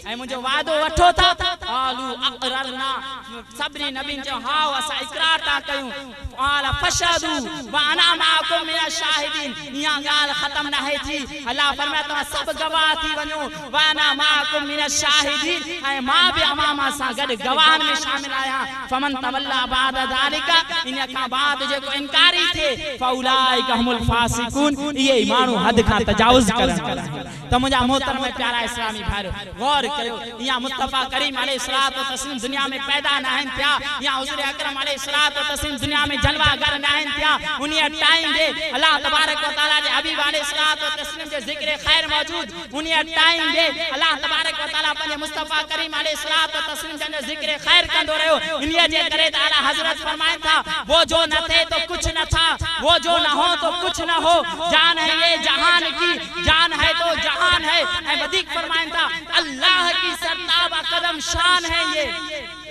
ऐ मुझो वादो वठो था आलू अक़ररना सभनी नबीन जो हां असा इकरार था कयूं आला फशहदू व अना माकुम मिनश शाहिदीन या गाल खत्म न है थी अल्लाह फरमाया तवा सब गवाह थी वणो व अना माकुम मिनश शाहिदीन ऐ मां भी अमामा सा गड गवाहन में शामिल आया फमन तवल्ला बाद ज़ालिका इन का बाद जे को इनकारी थे फउलाइका हुमुल फासिकून ये मानू हद का तजावुज करन त मुजा मोहतरम प्यारा इस्लामी भाइरो गौर करो यहाँ मुस्तफा करीम अलैहिस्सलात व तस्लीम दुनिया में पैदा न हन थिया यहाँ हुजूर अकरम अलैहिस्सलात व तस्लीम दुनिया में जलवागर न हन थिया उन्हीं टाइम दे अल्लाह तबारक व तआला जे हबीब अलैहिस्सलात व तस्लीम जे जिक्र खैर मौजूद उन्हीं टाइम दे अल्लाह तबारक व तआला अपने मुस्तफा करीम अलैहिस्सलात व तस्लीम जे जिक्र खैर कंदो रहो इन्हीं जे करे ताला हजरत फरमाया था वो जो न थे तो कुछ न था वो जो न हो तो कुछ न हो जान है ये जहान की जान है तो जहान है वधिक फरमाया था अल्लाह की सरताब कदम शान है ये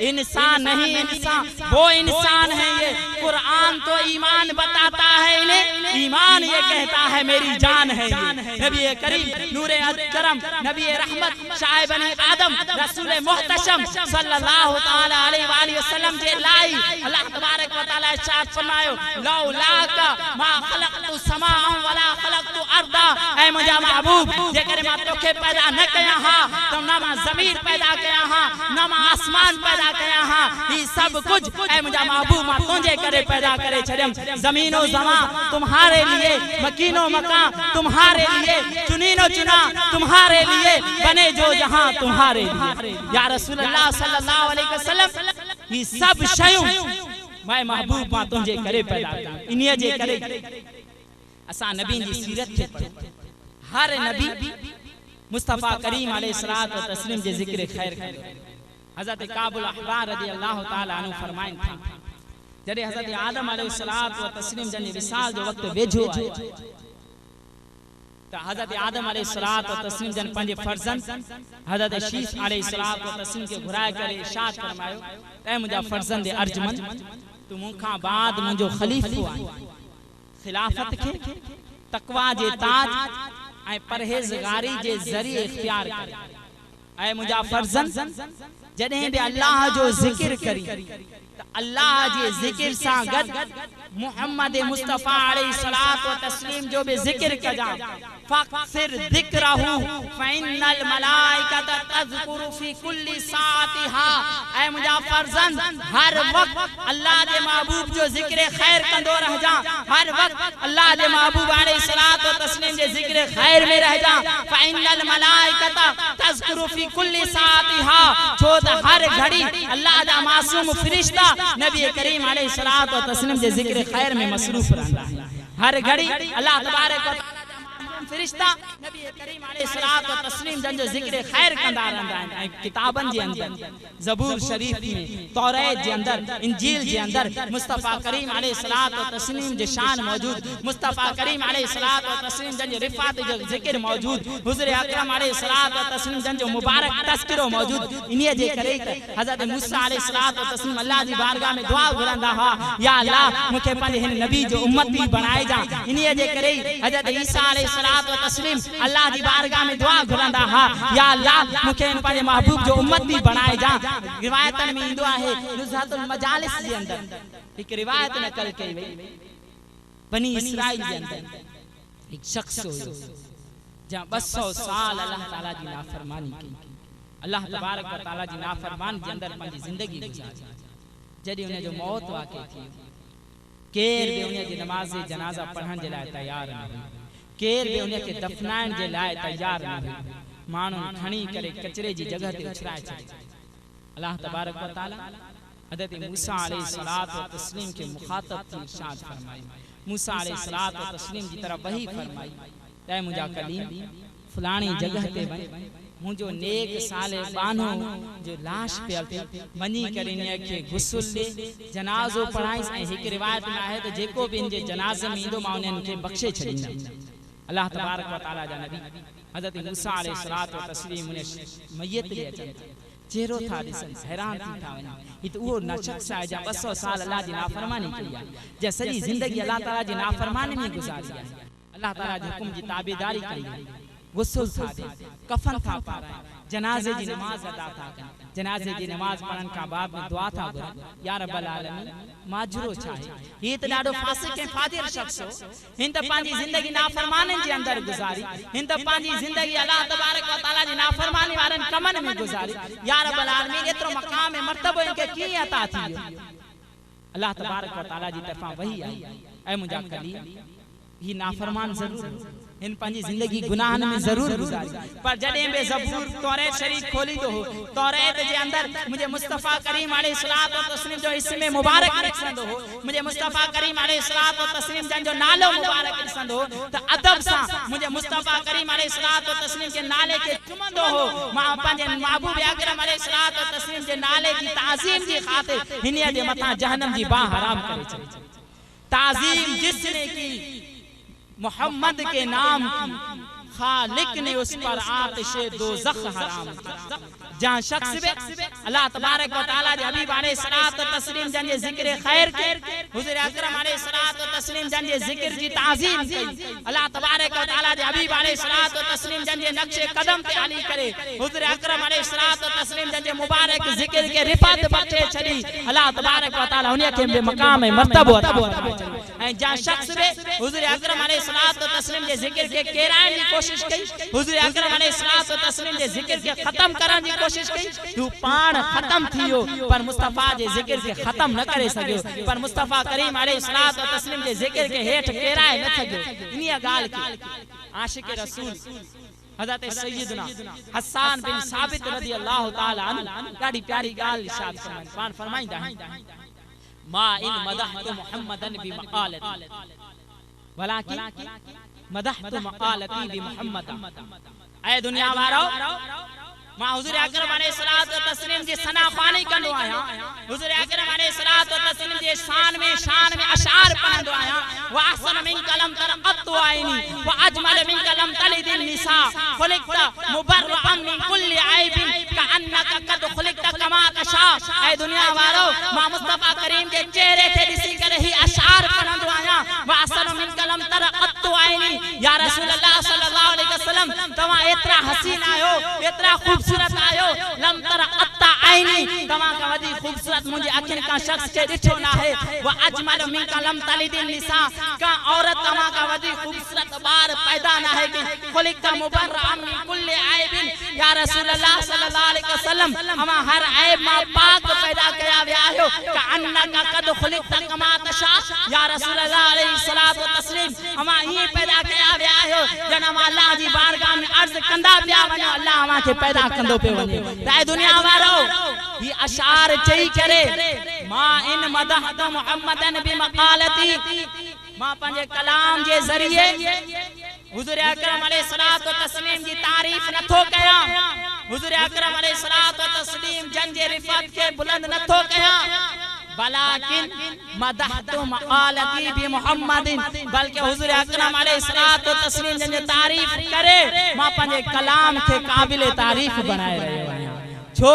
इंसान नहीं इंसान वो इंसान है ये कुरान तो ईमान बताता है इन्हें ईमान ये कहता है मेरी जान है ये नबी करीम नूरे अकरम नबी रहमत शाह बनी आदम रसूल मुहतशम सल्लल्लाहु तआला अलैहि वसल्लम जे लाई अल्लाह तबारक व तआला इरशाद फरमायो लौलाका मा खलक़तु समाअ वला खलक़तु अर्दा ऐ मुंहिंजा महबूब जेकर मां तोखे पैदा न कया हां तो न मां ज़मीन पैदा कया हां न मां आसमान पैदा कया हां ई सब कुछ ऐ मुंहिंजा महबूब मां तुंहिंजे करे पैदा करे छड़ियम ज़मीनो ज़मा तुम्हारे लिए मकीनो मकान तुम्हारे लिए चुनीनो चुना तुम्हारे लिए बने जो जहां तुम्हारे लिए या रसूल अल्लाह सल्लल्लाहु अलैहि वसल्लम ई सब शयूं मैं महबूब मां तुंहिंजे करे पैदा कया इन्हीअ जे करे असां नबी जी सीरत खे पढ़ो हर नबी मुस्तफा करीम अलैहिस्सलातु व तस्लीम जे जिक्र खैर करे हजरत काबुल अहबार रज़ी अल्लाह तआला अन्हु फरमाइन था जॾहिं हजरत आदम अलैहिस्सलातु व तस्लीम जन विसाल जो वक्त वेझो आयो त हजरत आदम अलैहिस्सलातु व तस्लीम जन पंहिंजे फर्जंद हजरत शीश अलैहिस्सलातु व तस्लीम खे घुराए करे इरशाद फरमायो ऐ मुंहिंजा फर्जंद अर्जमंद तू मूंखां बाद मुंहिंजो खलीफो आहे खिलाफत के तकवा जे ताज ऐं परहेज़गारी जे ज़रिए इख्तियार कर ऐ मुंहिंजा फर्जंद जॾहिं बि अल्लाह जो ज़िक्र करी त अल्लाह जे ज़िक्र सां गॾु मुहम्मद मुस्तफा अलैहिस्सलातु व तस्लीम जो भी जिक्र कजा फक्सिर ज़िक्रहु फइन्नल मलाइकत तज़कुरु फी कुल्ली सातिहा ऐ मुंहिंजा फर्जंद हर वक्त अल्लाह जे महबूब जो जिक्र खैर कंदो रह जा हर वक्त अल्लाह जे महबूब अलैहिस्सलातु व तस्लीम जे जिक्र खैर में रह जा फइन्नल मलाइकत तज़कुरु फी कुल्ली सातिहा छो त हर घड़ी अल्लाह दा मासूम फरिश्ता नबी करीम अलैहिस्सलातु व तस्लीम जे जिक्र खैर में मसरूफ रहंदा है हर घड़ी अल्लाह तबारक व फरिश्ता नबी करीम अलैहिस्सलातु व तस्लीम जन जो जिक्र खैर कंदा रहंदा आहिनि किताबन जे अंदर ज़बूर शरीफ में तौरात जे अंदर इंजील जे अंदर मुस्तफा करीम अलैहिस्सलातु व तस्लीम जे शान मौजूद मुस्तफा करीम अलैहिस्सलातु व तस्लीम जन जो रिफात जो जिक्र मौजूद हुज़ूर अकरम अलैहिस्सलातु व तस्लीम जन जो मुबारक तज़किरो मौजूद इन्हीअ जे करे हज़रत मूसा अलैहिस्सलातु व तस्लीम अल्लाह जी बारगाह में दुआ घुरंदा हुआ या अल्लाह मूंखे पंहिंजे हिन नबी जो उम्मती बणाए जा इन्हीअ जे करे हज़रत ईसा अलैहिस्सलातु व तस्लीम अल्लाह जी बारगाह में दुआ घुरंदा हा या अल्लाह मूंखे पंहिंजे महबूब जो उम्मती बणाए जा रिवायतन में ईंदो आहे नुज़हतुल मजालिस जे अंदर हिकु रिवायत नकल कई वई बनी इसराइल जे अंदर एक शख्स हुयो जहां 200 साल अल्लाह ताला जी नाफरमानी कई अल्लाह तबारक व तआला जी नाफरमानी जे अंदर पंहिंजी ज़िंदगी गुज़ारी जॾहिं उन जो मौत वाक़ई थी केर बि उन जी नमाज़ जनाज़ा पढ़ण जे लाइ तयार न हुयो केर बि उन खे दफनाइण जे लाइ तयार न हुयो माण्हू खणी करे कचरे जी जगह ते उछलाए छॾियो अल्लाह तबारक व तआला हज़रत मूसा अलैहिस्सलातु व तस्लीम के मुखातब थी इरशाद फरमाई मूसा अलैहिस्सलातु व तस्लीम जी तरफ वही फरमाई ऐ मुंहिंजा कलीम फलाणी जगह ते वञ मुंहिंजो नेक साले बानो जो लाश पियल वञी करे इन खे गुस्ल ॾे जनाज़ो पढ़ाईस ऐं हिकु रिवायत में आहे त जेको बि इन जे जनाज़े में ईंदो मां उन्हनि खे बख़्शे छॾींदुमि अल्लाह तबारक व तआला जा नबी हज़रत मूसा अलैहिस्सलातु व तस्लीम उन मयत जे अचनि चेहरो था ॾिसनि हैरान थी था वञनि ही त उहो न शख़्स आहे जंहिं 200 साल अल्लाह जी नाफ़रमानी कई आहे जंहिं सॼी ज़िंदगी अल्लाह ताला जी नाफ़रमानी में गुज़ारी आहे अल्लाह ताला जे हुकुम जी ताबेदारी कई आहे गुस्ल था दे कफन था पाराए जनाजे जी नमाज अदा था कनि जनाजे जी नमाज पढ़ण का बाद में दुआ था घुरनि या रब्बल आलमीन माजरो चाहे ये तो ॾाढो फासिक ऐं फाजिर शख़्स हो हिन त पंहिंजी ज़िंदगी नाफ़रमाननि जे अंदर गुज़ारी हिन त पंहिंजी ज़िंदगी अल्लाह तबारक व तआला जी नाफ़रमानी वारनि कमनि में गुज़ारी या रब्बल आलमीन एतिरो मक़ाम ऐं मर्तबो इनखे कीअं अता थी वियो अल्लाह तबारक व तआला जी तरफ़ां वही आई ऐ मुंहिंजा कलीम ही नाफ़रमान ज़रूर इन पंहिंजी ज़िंदगी गुनाहन में ज़रूर गुज़ारी पर जॾहिं बि ज़बूर तौरात शरीफ खोली तो हो तौरात जे अंदर मुझे मुस्तफ़ा करीम अलैहिस्सलातु व तस्लीम जो इसमें मुबारक लिखंदो हो मुझे मुस्तफ़ा करीम अलैहिस्सलातु व तस्लीम जन जो नालो मुबारक लिखंदो हो त अदब सां मुझे मुस्तफ़ा करीम अलैहिस्सलातु व तस्लीम के नाले के चुमंदो हो मां पंहिंजे महबूब अकरम अलैहिस्सलातु व तस्लीम जे नाले जी ताज़ीम जी ख़ातिर हिनीअ जे मथां जहन्नम जी बाह हराम करे छॾी ताज़ीम जिसने की मोहम्मद के नाम की खालिक ने उस पर आतिशे दोज़ख हराम जहां शख्स बे अल्लाह तबारक व तआला जे हबीब अलैहिस्सलातु व तस्लीम जन जे जिक्र खैर के हुज़ूर अकरम अलैहिस्सलातु व तस्लीम जन जे जिक्र जी ताज़ीम कई अल्लाह तबारक व तआला जे हबीब अलैहिस्सलातु व तस्लीम जन जे नक्शे कदम ते हली करे हुज़ूर अकरम अलैहिस्सलातु व तस्लीम जन जे मुबारक जिक्र के रिफत बख्शे छड़ी अल्लाह तबारक व तआला उन्हें के मकाम में मर्तबो अता फरमाए ऐं जा शख्स बि हुज़ूर अकरम अलैहिस्सलातु व तस्लीम जे ज़िक्र खे केराइण जी कोशिश कई, हुज़ूर अकरम अलैहिस्सलातु व तस्लीम जे ज़िक्र खे ख़त्म करण जी कोशिश कई, तू पाण ख़त्म थी वियो पर मुस्तफ़ा जे ज़िक्र खे ख़त्म न करे सघियो, पर मुस्तफ़ा करीम अलैहिस्सलातु व तस्लीम जे ज़िक्र खे हेठि केराए न सघियो। इन ॻाल्हि खे आशिक़ रसूल हज़रत सय्यदना हसन बिन साबित रज़ी अल्लाह ताला अन्हु ॾाढी प्यारी ॻाल्हि इरशाद फरमाइनि, पाण फरमाईंदा आहिनि मा इन मदहतु मुहम्मदन बि मक़ालती वलाकिन मदहतु मक़ालती बि मुहम्मद। ऐ दुनिया वारो मां हुज़ूर अकरम अलैहिस्सलातु व तस्लीम जी सना ख़्वानी कंदो आहियां, हुज़ूर अकरम अलैहिस्सलातु व तस्लीम जे शान में अशार पढ़ंदो आहियां। व अहसन मिन कलम तरक़त आइनी व अजमल मिन कलम तलिद निसा खुलिक़त मुबर्रअन मिन कुल्लि ऐबिन कअन्नका क़द खुलिक़त कमा तशा। ऐ दुनिया वारो मां मुस्तफ़ा करीम जे चेहरे खे ॾिसी करे ही अशार पढ़ंदो आहियां। व अहसन मिन कलम तरक़त आइनी, या रसूल अल्लाह सल्लल्लाहु अलैहि वसल्लम तव्हां एतिरा हसीन आहियो, एतिरा खूबसूरत आयो, लम तरक़त आइनी तव्हां का वधी खूबसूरत मुंहिंजी अखियुनि का शख्स खे ॾिठो न आहे। व अजमल मिन कलम तलिद निसा, का औरत तव्हां का वधी खूबसूरत ॿार पैदा न आहे कि खुलिक़त मुबर्रअन मिन कुल्लि ऐबिन, या रसूल अल्लाह सल्लल्लाहु अलैहि वसल्लम अमा हर ऐब मां पाक पैदा कया विया आहियो। कअन्नका क़द खुलिक़त कमा तशा, या रसूल अल्लाह अलैहिस्सलातु व तस्लीम अमा ईअं पैदा कया विया आहियो ॼण मां अल्लाह जी बारगाह में अर्ज़ कंदा पिया वञो, अल्लाह अमा खे पैदा कंदो पियो वञे। त दुनिया वारो ही अशार चई करे मां इन मदहत मुहम्मदन बि मक़ालती, मां पंहिंजे कलाम जे ज़रिए हुज़ूर अकरम अलैहिस्सलातु व तस्लीम जी तारीफ़ नथो कयां, हुज़ूर अकरम अलैहिस्सलातु व तस्लीम जन जे रिफ़त खे बुलंद नथो कयां, बलाकिन मदहतु मक़ालती बि मुहम्मदिन, बल्कि हुज़ूर अकरम अलैहिस्सलातु व तस्लीम जन जी तारीफ़ करे मां पंहिंजे कलाम खे क़ाबिल तारीफ़ बनाए रहियो आहियां। छो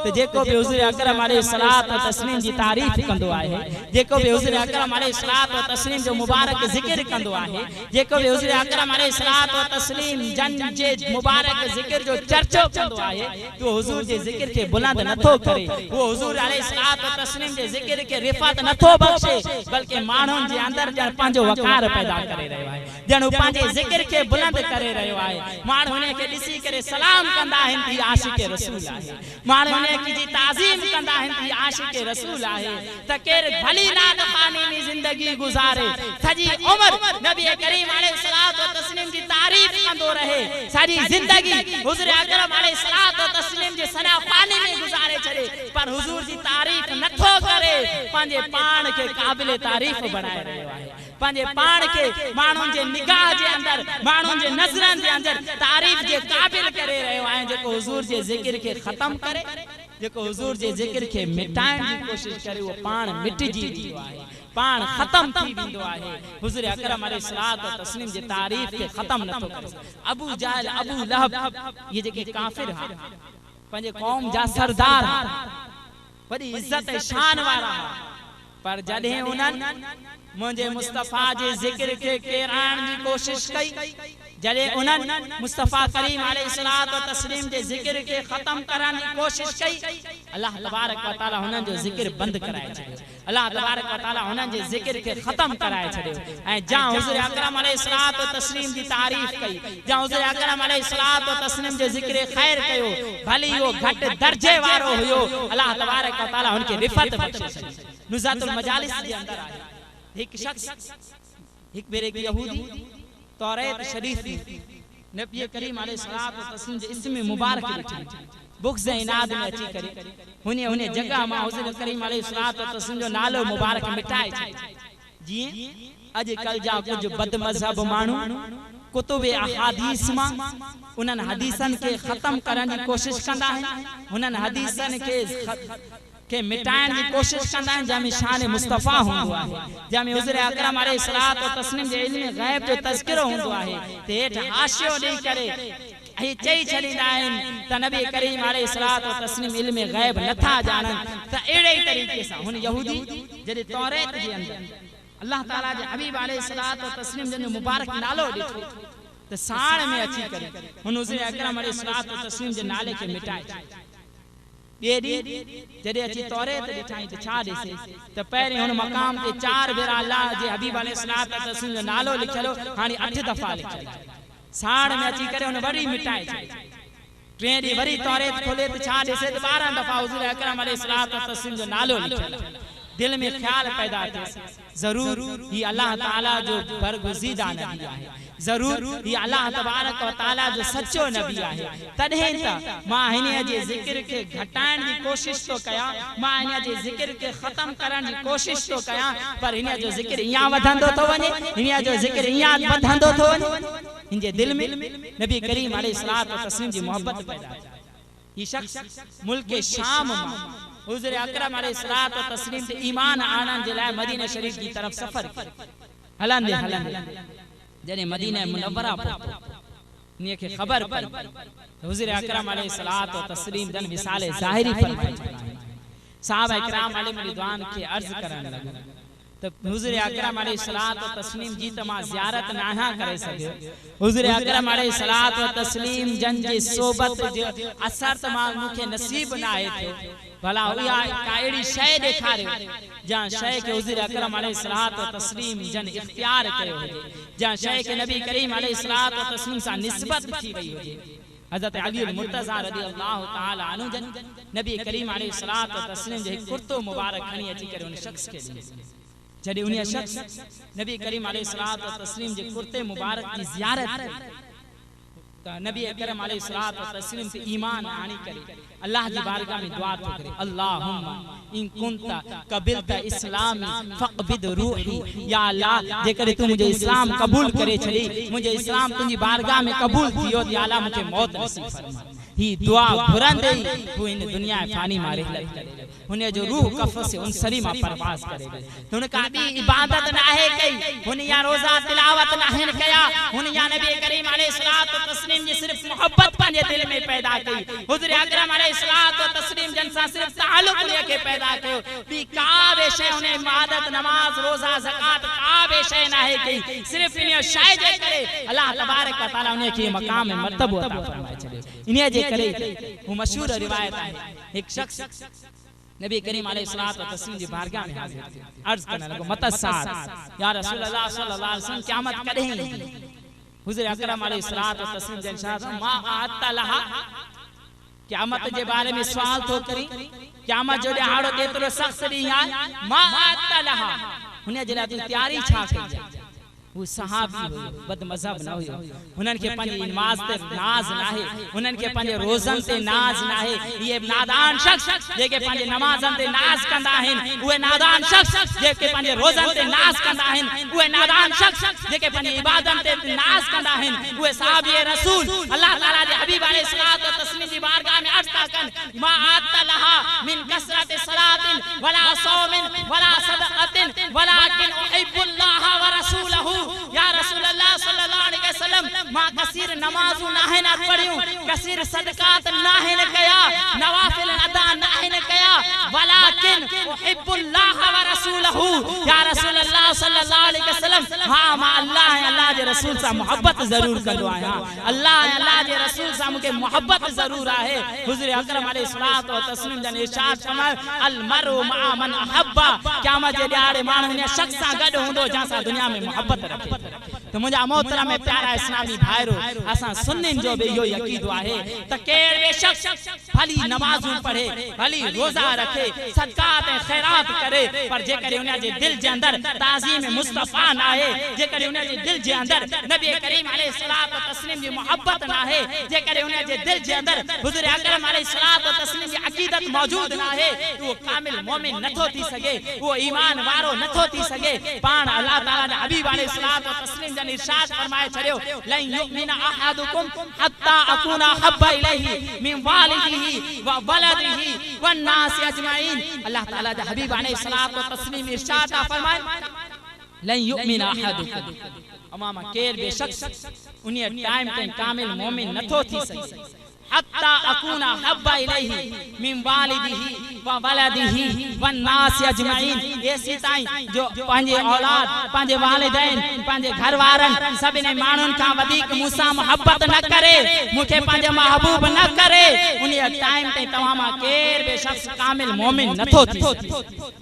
त जेको बि हुज़ूर अकरम अलैहिस्सलातु व तस्लीम जी तारीफ़ कंदो आहे, जेको बि हुज़ूर अकरम अलैहिस्सलातु व तस्लीम जो मुबारक ज़िक्र कंदो आहे, जेको बि हुज़ूर अकरम अलैहिस्सलातु व तस्लीम जन जे मुबारक ज़िक्र जो चर्चो कंदो आहे, तो हुज़ूर जे ज़िक्र खे बुलंद नथो करे, वो हुज़ूर अलैहिस्सलातु व तस्लीम जे ज़िक्र खे रिफ़त नथो बख़्शे, बल्कि माण्हुनि जे अंदरि ॼण पंहिंजो वक़ार पैदा करे रहियो आहे, ॼण हू पंहिंजे ज़िक्र खे बुलंद करे रहियो आहे। माण्हू हुन खे ॾिसी करे सलाम कंदा आहिनि त आशिक़ रसूल आहे, माण्हू हुन जी ताज़ीम कंदा आहिनि त आशिक़ रसूल आहे। त केरु भली नाद ख़ानी में ज़िंदगी गुज़ारे, सॼी उम्र नबी करीम अलैहिस्सलातु व तस्लीम जी तारीफ़ कंदो रहे, सॼी ज़िंदगी हुज़ूर अकरम अलैहिस्सलातु व तस्लीम जे सना ख़्वानी में गुज़ारे छॾे, पर हुज़ूर जी तारीफ़ नथो करे, पंहिंजे पाण खे क़ाबिल तारीफ़ बणाए रहियो आहे, पंहिंजे पाण खे माण्हुनि जे निगाह जे अंदरि, माण्हुनि जे नज़रनि जे अंदरि तारीफ़ जे क़ाबिल करे रहियो आहे। जेको हुज़ूर जे ज़िक्र खे ख़त्म करे, जेको हुज़ूर जे ज़िक्र खे मिटाइण जी कोशिश करे, उहो पाण मिटिजी वेंदो आहे, पाण ख़त्म थी वेंदो आहे। हुज़ूर अकरम अलैहिस्सलातु व तस्लीम जे तारीफ़ खे ख़त्म नथो करे। अबू जहल, अबू लहब, ये जेके काफ़िर हा, पंहिंजे क़ौम जा सरदार हा, वॾी इज़त ऐं शान वारा हा, पर जॾहिं उन्हनि मुंहिंजे मुस्तफ़ा जे ज़िक्र खे केराइण जी कोशिश कई, जॾहिं उन्हनि मुस्तफ़ा करीम अलैहिस्सलातु व तस्लीम जे ज़िक्र खे ख़त्म करण जी कोशिश कई, अल्लाह तबारक व तआला हुननि जो ज़िक्र बंदि कराए छॾियो, अल्लाह तबारक व तआला हुननि जे ज़िक्र खे ख़त्म कराए छॾियो। ऐं जा हुज़ूर अकरम अलैहिस्सलातु व तस्लीम जी तारीफ़ कई, जा हुज़ूर अकरम अलैहिस्सलातु व तस्लीम जे ज़िक्र ख़ैर कयो, भली वो घटि दर्जे वारो हुयो, अल्लाह तबारक व तआला हुनखे रिफ़त बख़्शे छॾी। नुज़ातुल मजालिस जे अंदरि आहे हिकु शख्स, हिकु भेरे यहूदी तौरात शरीफ में नबी करीम अलैहिस्सलातु व तस्लीम जे इस्म मुबारक लिखी, बुग़्ज़ ऐं इनाद में अची करे हुन जगह मां हुज़ूर करीम अलैहिस्सलातु व तस्लीम जो नालो मुबारक मिटाए छॾियो। जीअं अॼुकल्ह जा कुझु बदमज़हब माण्हू कुतुब अहादीस मां उन्हनि हदीसनि खे ख़त्म करण जी कोशिश कंदा आहिनि, हुननि हदीसनि के मिटाइण जी कोशिश कंदा आहिनि, जंहिंमें शान मुस्तफ़ा हूंदो आहे, जंहिंमें हुज़ूर अकरम अलैहिस्सलातु व तस्लीम जे इल्म ग़ैब जो तज़किरो हूंदो आहे, त हेठि हाशियो ॾेई करे ही चई छॾींदा आहिनि त नबी करीम अलैहिस्सलातु व तस्लीम इल्म ग़ैब नथा ॼाणनि। त अहिड़े ई तरीक़े सां हुन यहूदी जॾहिं तौरात जे अंदरि अल्लाह ताला जे हबीब अलैहिस्सलातु व तस्लीम जो मुबारक नालो ॾिठो, त साण में अची करे हुन हुज़ूर अकरम अलैहिस्सलातु व तस्लीम जे नाले खे मिटाए। ॿिए ॾींहुं जॾहिं अची तौरेत ॾिठाई त छा ॾिसे त पहिरीं हुन मक़ाम ते 4 भेरा अल्लाह जे हबीब अलैहिस्सलातु वस्सलाम जो नालो लिखियलु, हाणे 8 दफ़ा लिखियलु। साण में अची करे हुन वरी मिटाए छॾी। 3 ॾींहुं वरी तौरेत खोले त छा ॾिसे त 12 दफ़ा हुज़ूर अकरम अलैहिस्सलातु वस्सलाम जो नालो लिखियलु। दिल में ख्याल पैदा थिए जरूर ही अल्लाह ताला जो बरगुज़ीदा नबी आहे, जरूर ही अल्लाह तबारक व ताला जो सच्चो नबी आहे। तॾहिं त मां हिन जे ज़िक्र खे घटाइण जी कोशिश तो कयां, मां हिन जे ज़िक्र खे ख़त्म करण जी कोशिश तो कयां, पर हिन जो ज़िक्र इया वधंदो तो वञे, हिन जो ज़िक्र इया वधंदो तो वञे। हिन जे दिल में नबी करीम अलैहिस्सलातु वस्सलाम जी मोहब्बत पैदा थिए। ही शख्स मुल्क शाम में हुज़ूर अकरम अलैहिस्सलातु वस्सलाम ते ईमान आणण जे लाइ मदीना शरीफ की तरफ सफर हलंदे हलंदे जने मदीना मुनव्वरा पहुतो, इन्हे के खबर पई हुज़ूर अकरम अलैहिस्सलातु वस्सलाम जन विसाले ज़ाहिरी फरमाए। साहबा इकराम अलैहिम रिज़वान के अर्ज करन लगे त हुज़ूर अकरम अलैहिस्सलातु वस्सलाम जी त मां ज़ियारत नाहा करे सघियो, हुज़ूर अकरम अलैहिस्सलातु वस्सलाम जन जी सोबत जो असर त मां मूंखे नसीब ना आहे थियो। भला उहा अहिड़ी शइ ॾेखारियो जहाँ शइ के हुज़ूर अकरम अलैहिस्सलातु वस्सलाम जन इख्तियार कयो हुजे, जहाँ शइ के नबी करीम अलैहिस्सलातु वस्सलाम सां निस्बत थी वई हुजे। हज़रत अली मुर्तज़ा रज़ियल्लाहु ताला अन्हु जन नबी करीम अलैहिस्सलातु वस्सलाम जो कुर्तो मुबारक खणी अची करे उन शख्स के ॾिनो। जॾहिं उन शख्स नबी करीम अलैहिस्सलातु वस्सलाम जे कुर्ते मुबारक की ज़ियारत कई त नबी अकरम अलैहिस्सलातु वस्सलाम ते ईमान आणी करे अल्लाह जी बारगाह में दुआ तो करे, अल्लाहुम्मा इन कुंता कबिलता इस्लामी फक़बिद रूही, या अल्लाह जेकर तू मुझे इस्लाम कबूल करे छड़ी, मुझे इस्लाम तुझी बारगाह में कबूल थियो, या अल्लाह मुझे मौत नसीब फरमा। ही दुआ घुरंदे तू इन दुनिया फानी मारे करे हुन जो रूह कफ से उन सरी मा परवास करे। हुन का भी इबादत ना है कई, हुन या रोजा तिलावत ना है कया, हुन या नबी करीम अलैहिस्सलातु वस्सलाम जी सिर्फ मोहब्बत पंजे दिल में पैदा कई, हुज़ूर अकरम अलैहिस्सलातु वस्सलाम जन सा सिर्फ ताल्लुक लेके पैदा कयो। भी का बे शय उन इबादत नमाज रोजा ज़कात का बे शय ना है कई, सिर्फ इन शय जे करे अल्लाह तबारक व तआला उन के मकाम में मर्तबो अता फरमाए छले। इने जे करे वो मशहूर रिवायत है, एक शख्स नबी करीम अलैहिस्सलातु वस्सलाम जी बारगाह में हाजिर थे, अर्ज करने लगा मता साथ या रसूल अल्लाह सल्लल्लाहु अलैहि वसल्लम क़यामत कॾहिं ईंदी? हुज़ूर अकरम अलैहिस्सलातु वस्सलाम जन शाह मा अतलहा, क़यामत जे बारे में सवाल तो करी, क़यामत जो ॾियारो केतिरो सख़्त ॾींहुं आहे, मा अतलहा हुन जे लाइ तू तैयारी छा कई? वो सहाबी हो, बद मजहब न हो, उन्हनि के पंहिंजी नमाज ते नाज ना है, उन्हनि के पंहिंजे रोज़न ते नाज ना है। ये नादान शख्स जेके पंहिंजे नमाज़न ते नाज कंदा आहिनि, उहे नादान शख्स जेके पंहिंजे रोज़न ते नाज कंदा आहिनि, उहे नादान शख्स जेके पंहिंजी इबादत ते नाज कंदा आहिनि, उहे सहाबी रसूल अल्लाह ताला जे हबीब अलैहिस्सलातु वस्सलाम जी बारगाह में अर्ज़ कन, मा अतलहा मिन कसरत सलातिन वला सौमिन वला सदक़तिन वलाकिन उहिब्बुल्लाह व रसूलहू, या रसूल अल्लाह सल्लल्लाहु अलैहि वसल्लम मां कसीर नमाज़ नाहे न पढ़ियो, कसीर सदकात नाहे न कया, नवाफिल अदा नाहे न कया, वलाकिन उहिब्बुल्लाह व रसूलहू, या रसूल अल्लाह सल्लल्लाहु अलैहि वसल्लम हां मां अल्लाह अल्लाह जे रसूल सा मोहब्बत जरूर कंदो आया, अल्लाह अल्लाह जे रसूल सा मुके मोहब्बत जरूर आहे। हुज़ूर अकरम अलैहिस्सलातु वस्सलाम जन इरशाद फरमायो, अल मरु मा मन अहब्बा, क़यामत जे ॾियारे माण्हू ने शख्स सां गॾु हूंदो जंहिं सां दुनिया में मोहब्बत रखे। तो मुझा मोहतरम में प्यारा इस्लामी भाईरो असा सुन्निन जो भी यो यकीदो आहे त केर बे शख्स भली नमाज़ूं पढ़े, भली रोजा रखे, सदकात ऐं खैरात करे, पर जेकर उन जे दिल जे अंदर ताज़ीम मुस्तफा ना है, जेकर उन जे दिल जे अंदर नबी करीम अलैहिस्सलातु वस्सलाम जी मोहब्बत ना है, जेकर उन जे दिल जे अंदर हुज़ूर अकरम अलैहिस्सलातु वस्सलाम जी अकीदत मौजूद ना है, वो कामिल मोमिन नथो थी सके, वो ईमान वारो नथो थी सके। पाण अल्लाह ताला जे हबीब अलैहिस्सलातु वस्सलाम जन इरशाद फरमाए छड़ियो, लन युमिन अहदुकुम हत्ता अकुना हब्बा इलैहि मिन वालिदिही व वलदिही वन नास अजमाइन। अल्लाह ताला जे हबीब अलैहिस्सलातु वस्सलाम इरशाद फरमाए, लन युमिन अहदुकुम अमामा केर बेशक उन्हें टाइम ते कामिल मोमिन नथो थी सके हत्ता अकूना हब्बा इलैहि मिन वालिदिही व वलदिही वन नास अजमईन। ऐसी ताई जो पंहिंजे औलाद पंहिंजे वालिदैन पंहिंजे घर वारन सभिनी माण्हुनि खां वधीक मूंसां मोहब्बत न करे, मूंखे पंहिंजो महबूब न करे, उन टाइम ते तव्हां मां केर बि शख्स कामिल मोमिन नथो थी।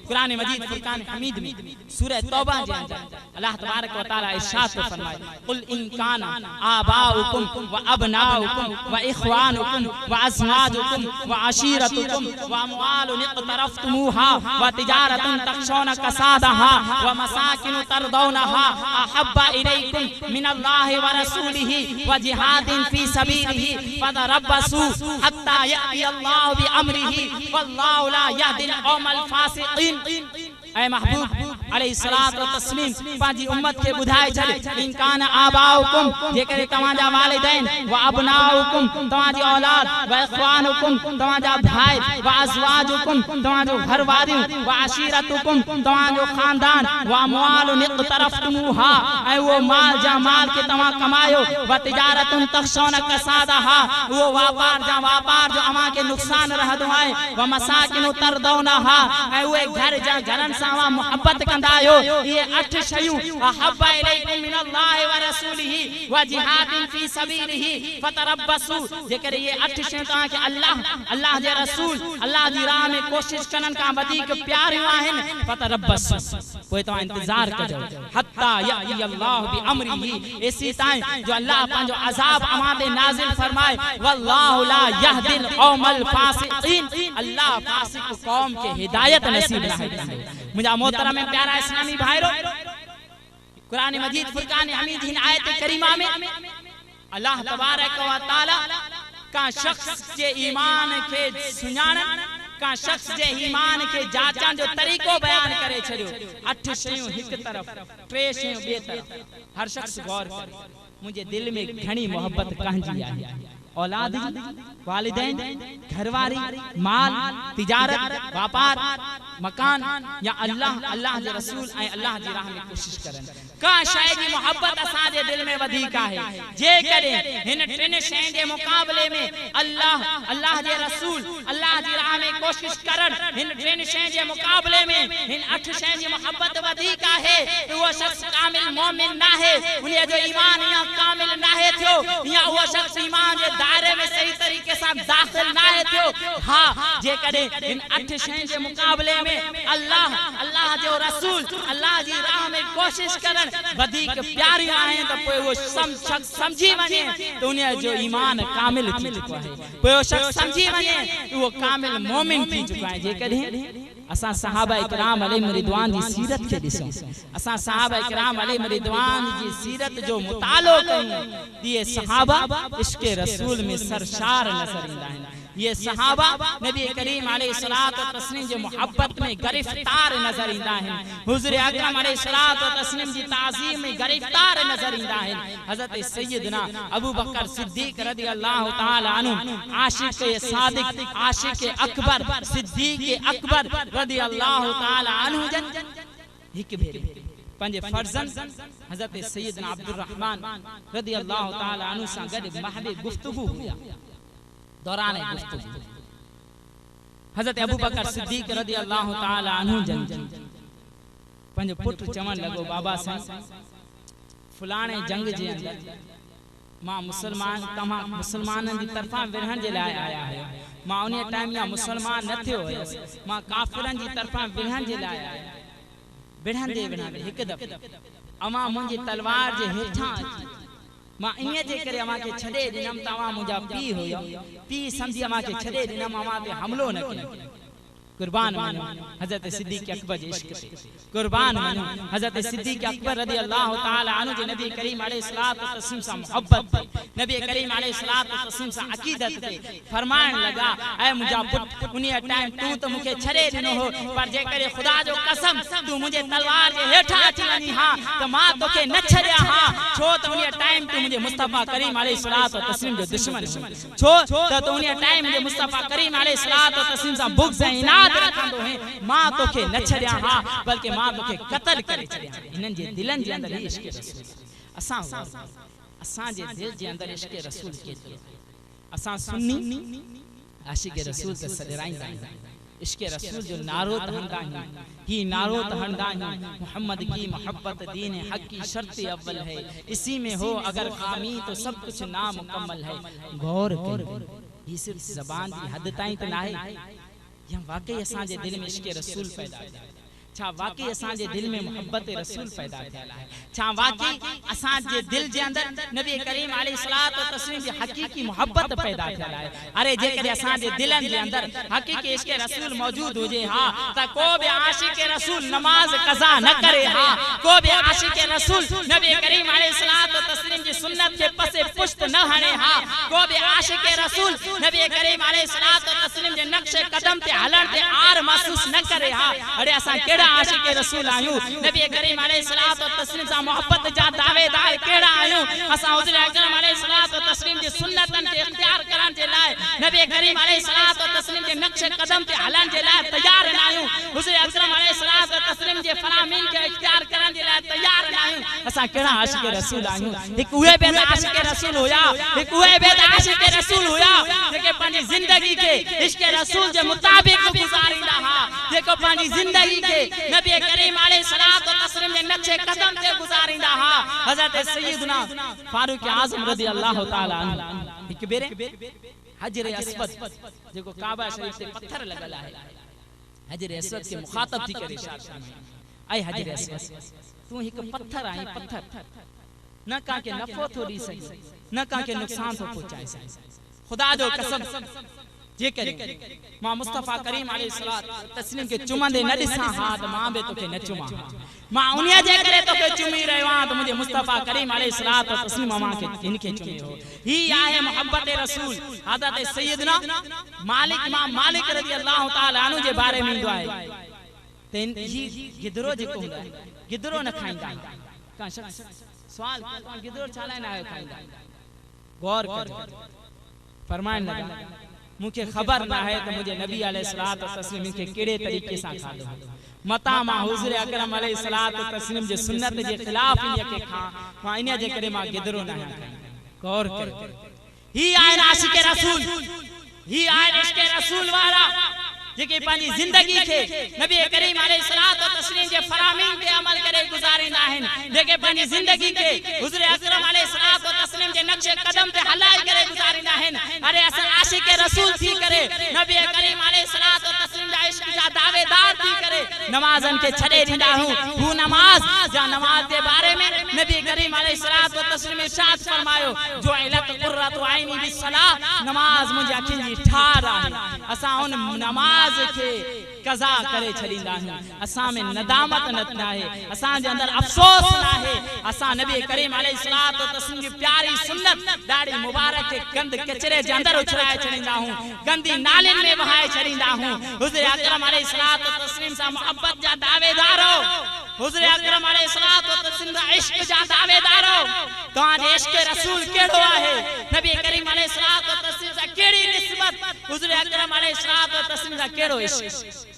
कुरान मजीद फुरकान हमीद में सूरह तौबा जे अंदर अल्लाह तबारक व तआला इरशाद फरमाए, कुल इन काना आबाउकुम व अबनाउकुम व इख्वानुकुम व अज़वाजुकुम व अशीरतुकुम व अमवालुन इक़तरफ्तुमूहा व तिजारतुन तखशौना कसादहा व मसाकिन तरदौनहा अहब्बा इलैकुम मिनल्लाहि व रसूलिही व जिहादिन फी सबीलिही फतरब्बसू हत्ता यअति अल्लाहु बि अम्रिही वल्लाहु ला यहदिल कौमल फासिकीन। ऐ महबूब अलैहिस्सलातु व तस्लीम पांजी उम्मत के बुधाए छे, इन कान आबाउकुम जेकर तवाजा वालिदैन व अबनाउकुम तवाजी औलाद व इख्वानुकुम तवाजा भाई व अज़वाजुकुम तवाजो घरवारियों व अशीरतुकुम तवाजो खानदान व अमवालुन इक़तरफ्तुमूहा ऐ वो माल जा माल के तवा कमायो व तिजारतुन तखशौना कसादहा वो व्यापार जो अमा के नुकसान रहदो है व मसाकिन तरदौनहा ऐ वो घर जा घरन सावा मोहब्बत कंदायो। ये 8 शयूं अहब्बा इलैकुम मिनल्लाहि व रसूलिही व जिहादिन फी सबीलिही फतरब्बसू जेकर ये 8 शयूं तव्हां के अल्लाह जे रसूल अल्लाह जी राह में कोशिश करन का वधीक प्यारियूं आहिन। फतरब्बसू पोइ तव्हां इंतजार कजो हत्ता यअति अल्लाहु बि अम्रिही एसी ताई जो अल्लाह पंहिंजो अज़ाब अमा ते नाज़िल फरमाए। वल्लाहु ला यहदिल कौमल फासिकीन अल्लाह फासिक कौम के हिदायत नसीब न है। मुझा मोहतरम में प्यारा इस्लामी भाईरो, कुरान मजीद फुरकान हमीद हिन आयत करीमा में अल्लाह तबारक व तआला का शख्स के ईमान के सुञाणन का शख्स जे ईमान के जाचण जो तरीको बयान करे छड़ियो। 8 शयूं एक तरफ 3 शयूं बे तरफ। हर शख्स गौर करे, मुझे दिल में घणी मोहब्बत कहंजी आहे, औलाद वालिदैन घरवारी माल तिजारत व्यापार मकान या अल्लाह जे रसूल ऐं अल्लाह जी राह में कोशिश करन का शय जी मोहब्बत असा जे दिल में वधीक आहे। जे करे हिन 3 शय जे मुकाबले में अल्लाह जे रसूल अल्लाह जी राह में कोशिश करन हिन 3 शय जे मुकाबले में हिन 8 शय जी मोहब्बत वधीक आहे, वो शख्स कामिल मोमिन ना है, उन जो ईमान या कामिल ना है थियो या वो शख्स ईमान जे दायरे में सही तरीके से दाखिल ना है थियो। हां जे करे इन 8 शय जे मुकाबले में अल्लाह जो रसूल अल्लाह जी राह में कोशिश करन वधिक प्यारी आहे तो पोइ वो शख्स समझी वने तो उन जो ईमान कामिल थी चुको है, पोइ वो शख्स समझी वने वो कामिल मोमिन थी चुका है। जे करे असा सहाबा इकराम अलैहिम रिदवान जी सीरत के दिसो, असा सहाबा इकराम अलैहिम रिदवान जी सीरत जो मुतालो कयूं, ये सहाबा इश्क़ रसूल में सरशार नजर इंदा है। ये सहाबा नबी करीम अलैहिस्सलातु व तस्लीम जो मोहब्बत में गिरफ्तार नजर इंदा है, हुजूर अकरम अलैहिस्सलातु व तस्लीम जी ताज़ीम में गिरफ्तार नजर इंदा है। हजरत सैयदना अबू बकर सिद्दीक रदियल्लाहु ताला अन्हु आशिक सादिक आशिक अकबर सिद्दीक अकबर रदियल्लाहु ताला अन्हु जन हिक भेरे पंजे फर्जन हजरत सैयदना अब्दुल रहमान रदियल्लाहु ताला अन्हु सा गड महबे गुफ्तगू हुआ। दौरान गुफ्तगू हजरत अबू बकर सिद्दीक रदियल्लाहु ताला अन्हु जन पंज पुट चवण लगो, बाबा साईं फलाणे जंग जे अंदर मां मुसलमानन जी तरफा विरहण जे लाए आया है, मां उन टाइम या मुसलमान न थियो हुयस, मां काफिरन जी तरफा विरहण जे लाए आया। विरहंदे हिक दफे अमा मुंजी तलवार जे हेठा मां इने जे करे अमा के छडे दिनम तवा मुजा पी होयो, पी समझी अमा के छडे दिनम अमा पे हमलो न कयो। कुर्बान मानो हजरत सिद्दीक अकबर जे इश्क पे, कुर्बान मानो हजरत सिद्दीक अकबर रदियल्लाहु ताला अन्हु जे नबी करीम अलैहिस्सलातु व तस्लीम से मोहब्बत पे, नबी करीम अलैहिस्सलातु व तस्लीम से अकीदत पे फरमान लगा, ऐ मुजा पुट उनी टाइम तू तो मुके छड़े दिनो हो, पर जे करे खुदा जो कसम तू मुझे तलवार जे हेठा अची वनी हां तो मां तोके न छड़या हां, छो तो उनी टाइम तू मुझे मुस्तफा करीम अलैहिस्सलातु व तस्लीम जो दुश्मन छो तो उनी टाइम मुझे मुस्तफा करीम अलैहिस्सलातु व तस्लीम से बुग़्ज़ इना रखंदो है, मां तोखे न छड़या हां बल्कि मां तोखे कत्ल करे छड़या। इनन जे दिलन जे अंदर इश्क़ रसूल असा जे दिल जे अंदर इश्क़ रसूल केतिरो, असां सुन्नी आशिक रसूल ते सॾराईंदा आहियूं। इश्क रसूल जो नारो हणंदा आहियूं। ही नारो हणंदा आहियूं, मोहम्मद की मोहब्बत दीन हक की शर्त अव्वल है, इसी में हो अगर खामी तो सब कुछ नामुकम्मल है। गौर करो, ये सिर्फ ज़बान की हद ताईं तो ना है, या वाकई असांजे दिल में इश्क रसूल पैदा है? छा वाकई असांजे दिल में मोहब्बत रसूल पैदा थियल है? छा वाकई असांजे दिल जे अंदर नबी करीम अलैहिस्सलात व तस्लीम जी हकीकी मोहब्बत पैदा थियल है? अरे जेकर असांजे दिलन जे अंदर हकीकी इश्क रसूल मौजूद हुजे हा त को भी आशिक रसूल नमाज कज़ा न करे हा, को भी आशिक रसूल नबी करीम अलैहिस्सलात व तस्लीम जी सुन्नत के पसे पुश्त न हणे हा, को भी आशिक रसूल नबी करीम अलैहिस्सलात व तस्लीम जे नक्शे कदम ते हलण ते आर महसूस न करे हा। अरे असां केड़ा आशिक रसूल आयूं? नबी करीम अलैहिस्सलात व तस्लीम सा मोहब्बत जा दावेदार केड़ा आयूं? असां हुज़ूर अकरम अलैहिस्सलात व तस्लीम जी सुन्नतन के इख्तियार करण जे लाए, नबी करीम अलैहिस्सलात व तस्लीम जे नक्शे कदम ते हलन जे लाए तैयार न आयूं। हुज़ूर अकरम अलैहिस्सलात व तस्लीम जे फरामीन के इख्तियार करण जे लाए तैयार न आयूं। असां केड़ा आशिक रसूल आयूं? हिक उहे बेद आशिक रसूल हुया, हिक उहे बेद आशिक रसूल हुया जेके पंहिंजी जिंदगी के इश्क रसूल जे मुताबिक गुजारींदा हा, जेको पंहिंजी जिंदगी के नबी करीम अलैहिस्सलात व तस्लीम जे नक्शे कदम ते गुजारींदा हा। हजरत सय्यदना फारूक आज़म रज़ी अल्लाह तआला अन्हु हिक बेरे हजर अस्वद जेको काबा शरीफ ते पत्थर लगल है, हजर अस्वद के मुखातब थी करे इरशाद फरमाए, ऐ हजर अस्वद तू हिक पत्थर आई, पत्थर न का के नफो थो दी सके, न का के नुकसान थो पहुंचाए सके। खुदा जो कसम जे करे मां मुस्तफा करीम अलैहिस्सलात तस्लीम के चुमंदे न दिसां हा त मां बे तोखे न चुमा, मां उन्हीअ जे करे तोखे चुमी रहियो आं त मुंहिंजे मुस्तफा करीम अलैहिस्सलात तस्लीम मां के इनके चुमी हो। ही आहे मोहब्बत रसूल। हज़रत सय्यदना मालिक रज़ी अल्लाह तआला अन्हु जे बारे में ईंदो आहे त ही गिदरो जेको हूंदा आहे, गिदरो न खाईंदा आहिनि। का शख्स सवाल तव्हां गिदरो छा लाइ न आहियो खाईंदा? गौर कर, फरमाइण लगा मुझे खबर ना है तो मुझे नबी अलैहिस्सलात व तस्लीम के केड़े तरीके से खादो मता मां हुज़ूर अकरम अलैहिस्सलात व तस्लीम जे सुन्नत जे खिलाफ इन के खा मां इन जे करे मां गिदरो ना खाई। गौर कर, ही आए आशिक रसूल, ही आए इश्क रसूल वाला जेके पांजी जिंदगी के नबी करीम अलैहिस्सलात व तस्लीम जे फरामीन पे अमल करे गुजारिंदा आहिन, जेके पांजी जिंदगी के हुज़ूर अकरम अलैहिस्सलात व तस्लीम जे नक्शे कदम ते हलाई करे गुजारिंदा आहिन। अरे असां आशिक रसूल थी करे नबी करीम अलैहिस्सलात व तस्लीम जा इश्क जा दावेदार थी करे नमाजन के छड़े ॾींदा हूं। हू नमाज जा नमाज के बारे में नबी करीम अलैहिस्सलात व तस्लीम इरशाद फरमायो, जो इलत कुर्रतु आइनी बिस्सलाह, नमाज मुंहिंजी अखियुनि जी ठार आहे। असां उन नमाज के कज़ा करे छड़ींदा आहियूं। असां में नदामत न आहे, असां जे अंदर अफसोस न आहे। असां नबी करीम अलैहिस्सलात व तस्लीम जी प्यारी सुन्नत दाढ़ी मुबारक के गंद कचरे जे अंदर उछलाए छड़ींदा हूं, गंदी नालिन में बहाए छड़ींदा हूं। हुज़ूर अकरम अलैहिस्सलात व तस्लीम सा मोहब्बत जा दावेदार हो, हुज़ूर अकरम अलैहिस्सलात व तस्लीम सा इश्क जा दावेदार हो। तव्हां जे इश्क रसूल केड़ो आहे? नबी करीम अलैहिस्सलात व तस्लीम सा केड़ी निस्बत? हुज़ूर अकरम अलैहिस्सलात व तस्लीम सा केड़ो इश्क?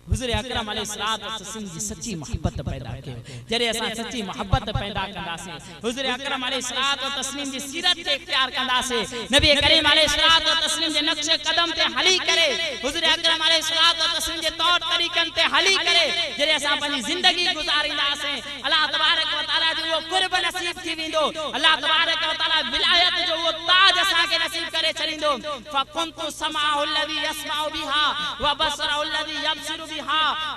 हुज़ूर अकरम अलैहिस्सलात व तस्लीम जी सच्ची मोहब्बत पैदा कयो। जरे असां सच्ची मोहब्बत पैदा कंदासे, हुज़ूर अकरम अलैहिस्सलात व तस्लीम जी सीरत के इख्तियार कंदासे, नबी करीम अलैहिस्सलात व तस्लीम जे नक्शे कदम ते हली करे, हुज़ूर अकरम अलैहिस्सलात व तस्लीम जे तौर तरीकन ते हली करे जरे असां पंहिंजी जिंदगी गुजारींदासे, अल्लाह तबारक व तआला जो वो कुर्ब नसीब थी वेंदो। अल्लाह तबारक व तआला विलायत जो वो ताज असां के नसीब करे छड़ींदो। फकुंतु समाउ अल्लज़ी यसमाउ बिहा व बसरउ अल्लज़ी यबसिरु बिहा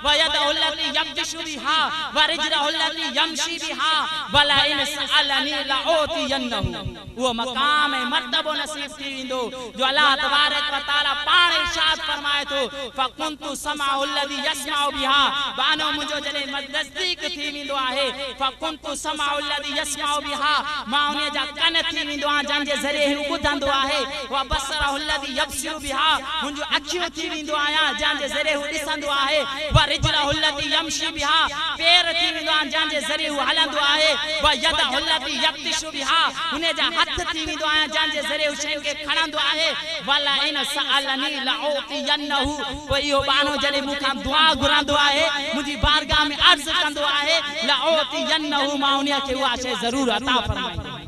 व यदउ अल्लज़ी यब्तिशु बिहा व रिजलउ अल्लज़ी यमशी बिहा वला इन सअलनी लउतियन्नहु। वो मकाम मर्तबो नसीब थी वेंदो जो अल्लाह तबारक व तआला पाण इरशाद फरमाए तो, फकुंतु समाउ अल्लज़ी यसमाउ बिहा, बानो मुंजो जने नजदीक थी वेंदो आहे। फकुंतु समाउ अल्लज़ी यसमाउ बिहा, मां उन जा कन थी वेंदो आ जन जे ज़रिए हू ॿुधंदो आहे। व बसरउ अल्लज़ी यबसिरु बिहा, मुंजो अखियूं थी वेंदो आहियां जन जे ज़रिए हू ॾिसंदो आहे। व रिजलउ अल्लज़ी यमशी बिहा, पैर थी वेंदो आ जन जे ज़रिए हू हलंदो आहे। व यदउ अल्लज़ी यब्तिशु बिहा, उन जा हथ थी वेंदो आहियां जन जे ज़रिए हू शयुनि खे खणंदो आहे। वला इन सअलनी लउतियन्नहु, पोइ इहो बानो जॾहिं मूंखां दुआ घुरंदो आहे, मुंहिंजी बारगाह में अर्ज़ कंदो आहे, लउतियन्नहु, मां उन खे उहा शइ ज़रूर अता फरमाईंदुमि।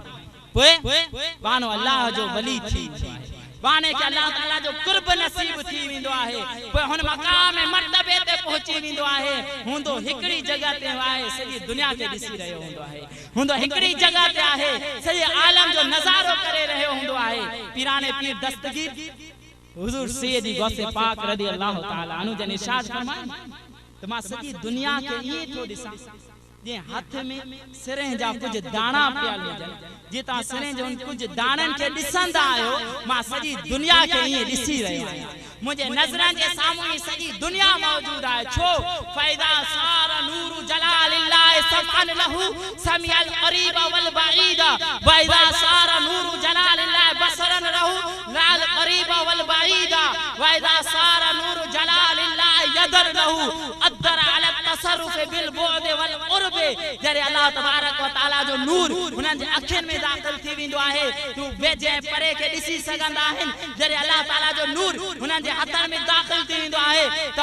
पोइ बानो अल्लाह जो वली थी वाने के अल्लाह ताला जो कुर्ब नसीब थी विंदो आहे पोइ हुन मकाम मर्तबे ते पहुची विंदो आहे हुंदो हिकड़ी जगह ते आहे सॼी दुनिया खे ॾिसी रहियो हूंदो आहे हुंदो हिकड़ी जगह ते आहे सॼे आलम जो नज़ारो करे रहियो हूंदो आहे पीराने पीर दस्तगीर हुजूर सैयदी गौसे पाक रज़ी अल्लाह ताला अन्हु जन इरशाद फरमाए त मां सॼी दुनिया खे ईअं थो ॾिसां जे हथ में सिरें जा कुछ दाणा पियल हुजनि जे तव्हां सिरें जो कुछ दाणनि खे ॾिसंदा आहियो मां सॼी दुनिया खे ईअं ॾिसी रहियो आहियां मुंहिंजे नज़रनि जे साम्हूं ई सॼी दुनिया मौजूद आहे छो फ़ैदा सार नूर जलालिल्लाह सफ़न लहू समिअल क़रीब वल बईद फ़ैदा सार नूर जलालिल्लाह बसरन रहू लाल क़रीब वल बईद फ़ैदा सार नूर जलालिल्लाह यदर रहू अदर अल तसर्रुफ बिल बुअद वल क़ुर्ब जरे अल्लाह तबारक व तआला जो नूर हुननि जे अखियुनि में दाख़िल थी वेंदो आहे तू वेझे परे खे ॾिसी सघंदा आहिनि जरे अल्लाह ताला जो नूर हुननि जे हथनि में दाख़िल थी वेंदो आहे त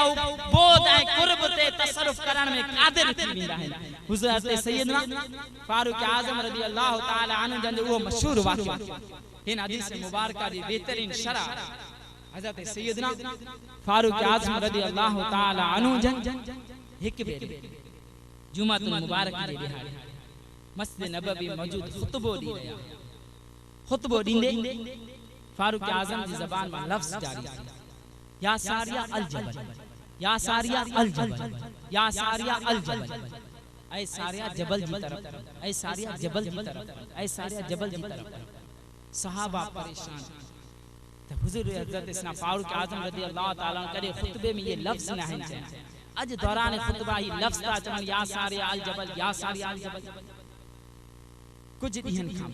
बोध ऐं कुर्ब ते तसर्रुफ करण में क़ादिर थी वेंदा आहिनि हुज़रत सैयदना फारूक आज़म रज़ी अल्लाह ताला अन्हु जन जो उहो मशहूर वाक़िआ हिन हदीस मुबारका जी बेहतरीन शरह हज़रत सैयदना फारूक आज़म रज़ी अल्लाह ताला अन्हु जन हिक बेर जुमातुल मुबारक जे ॾिहाड़े मस्जिद नबवी मौजूद खुतबो ॾी रहिया खुतबो ॾींदे फारूक आज़म जी ज़बान में लफ्ज़ जारी थी या सारिया अल जबल या सारिया अल जबल या सारिया अल जबल ऐ सारिया जबल जी तरफ ऐ सारिया जबल जी तरफ ऐ सारिया जबल जी तरफ सहाबा परेशान त हुजूर हज़रत इस्ना फारूक आज़म रज़ी अल्लाह ताला करे खुतबे में ये लफ्ज़ न है अज दौरान खुतबा ही लफ्ज़ ता चवन या सारिया अल जबल या सारिया अल जबल कुछ ॾींहनि खां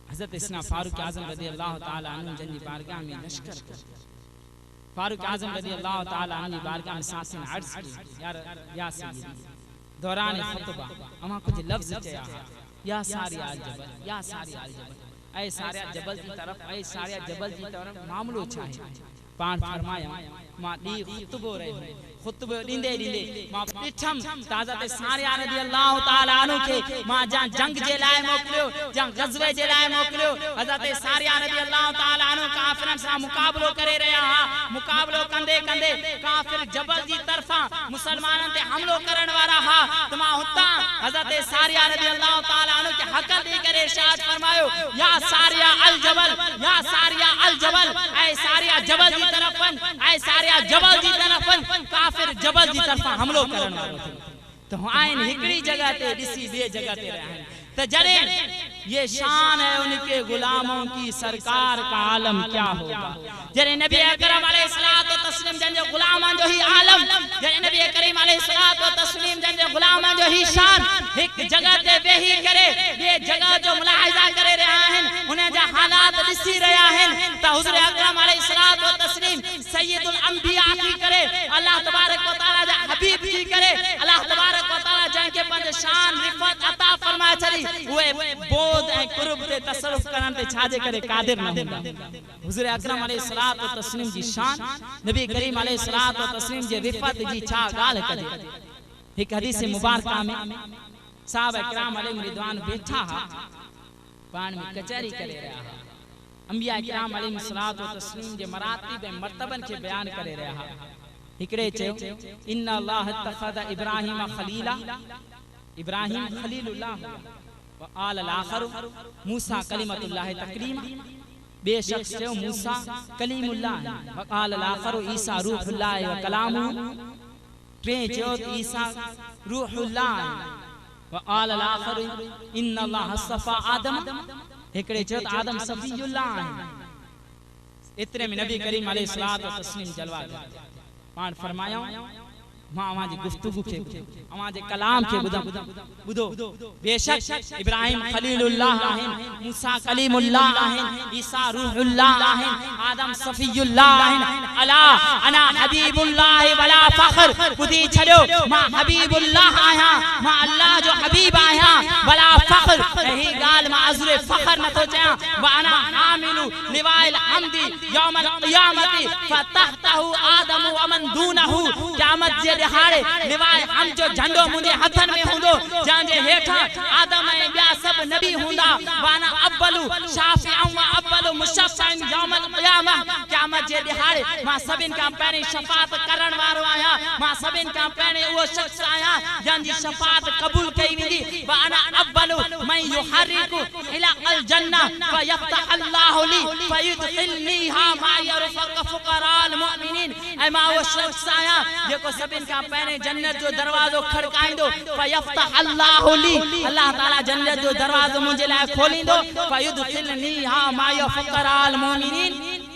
हज़रत इस्ना फारूक आज़म रज़ी अल्लाह ताला अन्हु जन जी बारगाह में लश्कर फारूक आज़म रज़ी अल्लाह ताला अन्हु जी बारगाह में सांसन अर्ज़ की या सय्यदी दौरान खुतबा अमा कुछ लफ्ज़ चया या सारिया अल जबल या सारिया अल जबल ऐ सारिया जबल जी तरफ ऐ सारिया जबल जी तरफ मामलो छा है पाण फरमाया मां दी खुतबो रहियो खुतबो ॾींदे ॾींदे मां ॾिठम हज़रत सारिया रज़ी अल्लाह ताला अन्हु खे मां जंग जे लाइ मोकिलियो ग़ज़वे जे लाइ मोकिलियो हज़रत सारिया रज़ी अल्लाह ताला अन्हु काफ़िरनि सां मुक़ाबलो करे रहिया हा मुक़ाबलो कंदे कंदे काफ़िर जबल जी तरफ़ां मुसलमाननि ते हमलो करण वारा हा त मां हुतां हज़रत सारिया रज़ी अल्लाह ताला अन्हु खे हक़ ॾेई करे इरशाद फरमायो या सारिया अल जबल या सारिया अल जबल ऐ सारिया जबल जी तरफ़ ऐ सारिया जबल जी तरफ़ काफिर जबल जी तरफा हमलो करण वारो तो आइन हिकड़ी जगह ते ॾिसी ॿिए जगह ते रहिया आहिनि त जॾहिं ये शान है उनके गुलामों की सरकार का आलम क्या होगा जॾहिं नबी अकरम अलैहिस्सलातु व तस्लीम जन जे गुलामन जो ही आलम जॾहिं नबी करीम अलैहिस्सलातु व तस्लीम जन जे गुलामन जो ही शान एक जगह ते वेही करे ॿिए जगह जो मुलाहिज़ा करे रहिया आहिनि उन जा हालात ॾिसी रहिया आहिनि त हुज़ूर अकरम अलैहिस्सलातु व तस्लीम सय्यदुल अंबिया थी करे अल्लाह तबारक व तआला जा हबीब थी करे अल्लाह तबारक व तआला जंहिंखे पंहिंजो शान रिफ़त अता फरमाए छॾी उहे बोध ऐं कुर्ब ते तसर्रुफ करण ते छाजे करे क़ादिर न हूंदा हुज़ूर अकरम अलैहिस्सलातु व तस्लीम जी शान नबी करीम अलैहिस्सलातु व तस्लीम जे रिफ़त जी छा ॻाल्हि कजे हिक हदीस मुबारका में साहब इकराम अलैहिम रिदवान बैठा हा पाण में कचहरी करे रहिया हा अंबिया इकराम अलैहिस्सलातु व तस्लीम जे मरातिब ऐं मर्तबन खे बयान करे रहिया हा हिकड़े चयो इन्ना अल्लाह इत्तखज़ इब्राहीम खलीला इब्राहीम खलीलुल्लाह व आल आखर मूसा कलिमतुल्लाह तकरीमा बेशक चयो मूसा कलीमुल्लाह व आल आखर ईसा रूहुल्लाह व कलामु टे चयो ईसा रूहुल्लाह व आल आखर इन्ना अल्लाह सफ़ा आदम हिकड़े चयो आदम सफ़ीउल्लाह एतरे में नबी करीम अलैहिस्सलातु व तस्लीम जलवा पाण फरमायो मां अवां जी गुफ्तगू के अवां जे कलाम के बुधो बेशक इब्राहिम खलीलुल्लाह आहिन मूसा कलीमुल्लाह आहिन ईसा रूहुल्लाह आहिन आदम सफीउल्लाह आहिन अला अना हबीबुल्लाह वला फखर बुधी छड़ो मां हबीबुल्लाह आया मां अल्लाह जो हबीब आया वला फखर यही गाल मां अज़रे फखर न तो चया व अना आमिलु लिवाइल हमदी यौमल क़ियामती फतहतहु आदम व वमन दूनहु क़यामत जे ॾिहाड़े लिवाए हम जो झंडो मुंहिंजे हथनि में हूंदो जंहिंजे हेठां आदम ऐं ॿिया सभु नबी हूंदा वाना अव्वलु शाफ़िअन व अव्वलु मुशफ़्फ़अन यौमल क़ियामह क़यामत जे ॾिहाड़े मां सभिनि खां पहिरीं शफ़ाअत करण वारो आहियां मां सभिनि खां पहिरीं उहो शख़्स आहियां जंहिंजी शफ़ाअत क़बूल कई वेंदी वाना अव्वलु मन युहर्रिकु इला अल जन्नह फयफ्तह अल्लाहु ली फयुदखिलनीहा मा यरफ़क़ फ़ुक़राअल मुमिनीन ऐं मां उहो शख़्स आहियां जेको सभिनि खां पहिरीं जन्नत जो दरवाज़ो खड़काईंदो फयफ्तह अल्लाहु ली अल्लाह ताला जन्नत जो दरवाज़ो मुंहिंजे लाइ खोलींदो फयुदखिलनीहा मा फ़ुक़राअल मुमिनीन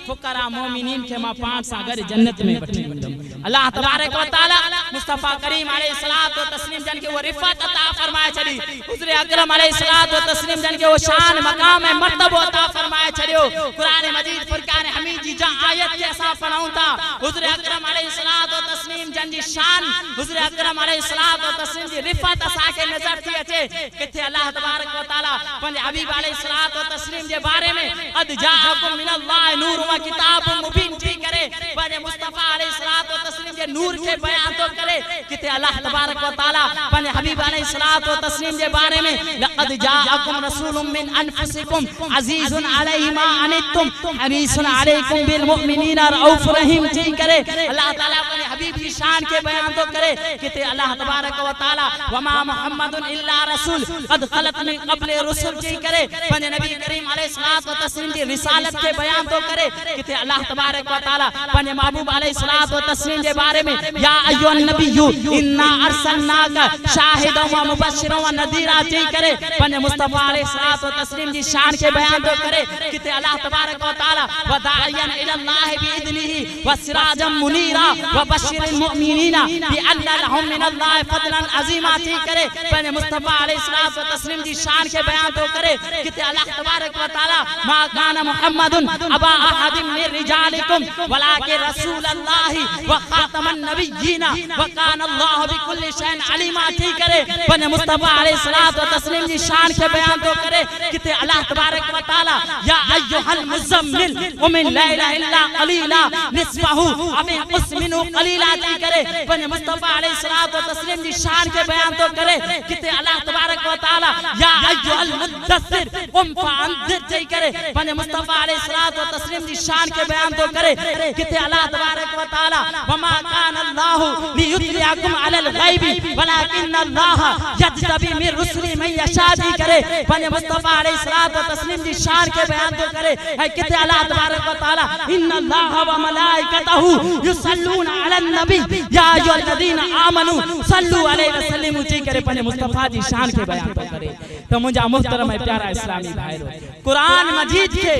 फुकरा मोमिनीन के मां पाण सां गॾु जन्नत में वठी वेंदुमि। अल्लाह तबारक व तआला मुस्तफा करीम अलैहिस्सलातु व तस्लीम जन के वो रिफ़त अता फरमाए छड़ी हुज़ूर अकरम अलैहिस्सलातु व तस्लीम जन के वो शान मकाम ऐं मर्तबो अता फरमाए छड़ियो। कुरान मजीद फुरकान हमीद जी जा आयत के असां पढ़ूं था हुज़ूर अकरम अलैहिस्सलातु व तस्लीम जन जी शान हुज़ूर अकरम अलैहिस्सलातु व तस्लीम जी रिफ़त असां के नजर थी अचे किथे अल्लाह तबारक व तआला पंहिंजे हबीब अलैहिस्सलातु व तस्लीम जे बारे में अद जाअकुम मिनल्लाहि नूरुन किताब मुबीन थी करे पंहिंजे मुस्तफा अलैहिस्सलातु व तस्लीम जे नूर के बयान तो करे किथे अल्लाह तबारक व तआला पंहिंजे हबीब अलैहिस्सलातु व तस्लीम जे बारे में लक़द जाअकुम रसूलुम मिन अनफुसिकुम अज़ीज़ुन अलैहि मा अनित्तुम हरीसुन अलैकुम बिल मुमिनीना रऊफ रहीम थी करे अल्लाह ताला पंहिंजे हबीब की शान के बयान तो करे किथे अल्लाह तबारक व तआला वमा मुहम्मदुन इल्ला रसूल क़द खलत मिन क़ब्ल रुसूल थी करे पंहिंजे नबी करीम अलैहिस्सलातु व तस्लीम जी रिसालत के बयान तो करे किथे अल्लाह तबारक व तआला पंहिंजे महबूब अलैहिस्सलातु व तस्लीम जे बारे में या अय्युहन नबिय्यु इन्ना अर्सलनाका शाहिदन व मुबश्शिरन व नदीरा थी करे पंहिंजे मुस्तफा अलैहिस्सलातु व तस्लीम जी शान के बयान तो करे किथे अल्लाह तबारक व तआला व दाइयन इलल्लाहि बिइذनिही व सिराजम मुनीरा व बश्शिरिल मुमिनीना बिअन्ना लहुम मिनल्लाहि फदलन अज़ीमा थी करे पंहिंजे मुस्तफा अलैहिस्सलातु व तस्लीम जी शान के बयान तो करे किथे अल्लाह तबारक व तआला मा कान मुहम्मदुन अबा अहदिम मिन रिजालिकुम वलाकि रसूलल्लाहि व खातमन नबिय्यीना व कान अल्लाहु बिकुल्लि शैइन अलीमा थी करे पंहिंजे मुस्तफा अलैहिस्सलातु व तस्लीम जी शान के बयान तो करे किथे अल्लाह तबारक व तआला या अय्युहल मुज़म्मिल उमिन लैला इल्ला क़लीला निस्फहु अव इंक़ुस मिन्हु क़लीला थी करे पंहिंजे मुस्तफा अलैहिस्सलातु व तस्लीम जी शान के बयान तो करे किथे अल्लाह तबारक व तआला या अय्युहल मुद्दस्सिर क़ुम फअंज़िर थी करे पंहिंजे मुस्तफा अलैहिस्सलातु व तस्लीम जी शान के बयान तो करे किथे अल्लाह तबारक व तआला वमा कान अल्लाहु लियुत्लिअकुम अलल गैबि वलाकिन अल्लाह यज्तबी मिन रुसुलि मन यशा थी करे पंहिंजे मुस्तफा अलैहिस्सलातु व तस्लीम जी शान के बयान तो करे किथे अल्लाह तबारक व तआला इन्नल्लाह व मलाइकतहु युसल्लूना अलन नबी या अय्युहल्लज़ीना आमनू सल्लू अलैहि व सल्लिमू थी करे पंहिंजे मुस्तफा जी शान के बयान तो करे। तो मुंहिंजा मुहतरम ऐं प्यारा इस्लामी भाइरो कुरान मजीद के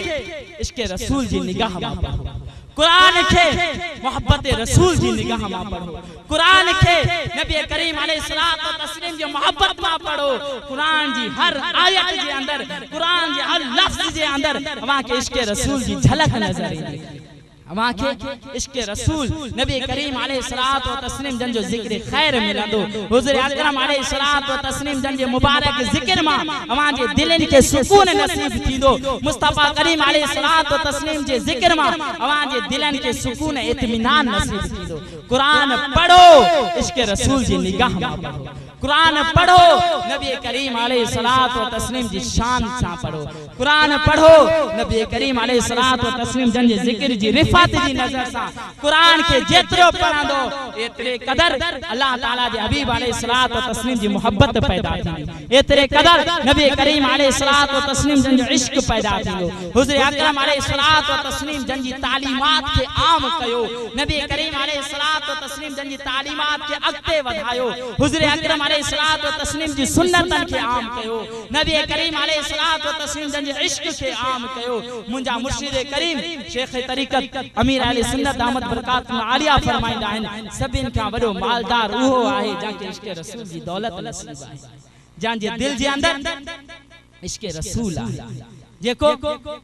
इश्क़ रसूल जी निगाह मां पढ़ो कुरान के मोहब्बत रसूल जी निगाह मां पढ़ो कुरान के नबी करीम अलैहिस्सलातु व तस्लीम जी मोहब्बत मां पढ़ो कुरान जी हर आयत जे अंदर कुरान जे हर लफ्ज़ जे अंदर अवां के इश्क़ रसूल जी झलक नजर ईंदी अवां के इश्क़ रसूल नबी करीम अलैहिस्सलातु व तस्लीम जन जो ज़िक्र खैर मिलंदो हुज़ूर अकरम अलैहिस्सलातु व तस्लीम जन जे मुबारक ज़िक्र मां अवां जे दिलनि के सुकून नसीब थींदो मुस्तफा करीम अलैहिस्सलातु व तस्लीम जे ज़िक्र मां अवां जे दिलनि के सुकून इत्मीनान नसीब थींदो। कुरान पढ़ो इश्क़ रसूल जी निगाह मां पढ़ो कुरान पढ़ो नबी करीम अलैहिस्सलातु व तस्लीम जी शान सां पढ़ो कुरान पढ़ो नबी करीम अलैहिस्सलातु व तस्लीम जन जे ज़िक्र जी रिफ़त जी नज़र सां कुरान के जेतिरो पढ़ंदो एतिरे क़दर अल्लाह ताला जे हबीब अलैहिस्सलातु व तस्लीम जी मोहब्बत पैदा थींदी एतिरे क़दर नबी करीम अलैहिस्सलातु व तस्लीम जन जो इश्क़ पैदा थींदो हुज़ूर अकरम अलैहिस्सलातु व तस्लीम जन जी तालीमात के आम कयो नबी करीम अलैहिस्सलातु व तस्लीम जन जी तालीमात के अॻिते वधायो हुज़ूर अकरम अलैहिस्सलातु व तस्लीम जी सुन्नतन के आम कयो नबी करीम अलैहिस्सलातु व तस्लीम जन जे इश्क़ के आम कयो। मुंहिंजा मुर्शिद करीम शेख तरीक़त अमीर अहले सुन्नत अहमद बरकातुल आलिया फरमाईंदा आहिनि सभिनि खां वॾो मालदार उहो आहे जंहिंखे इश्क़ रसूल जी दौलत नसीब आहे जंहिंजे दिल जे अंदर इश्क़ रसूल आहे जेको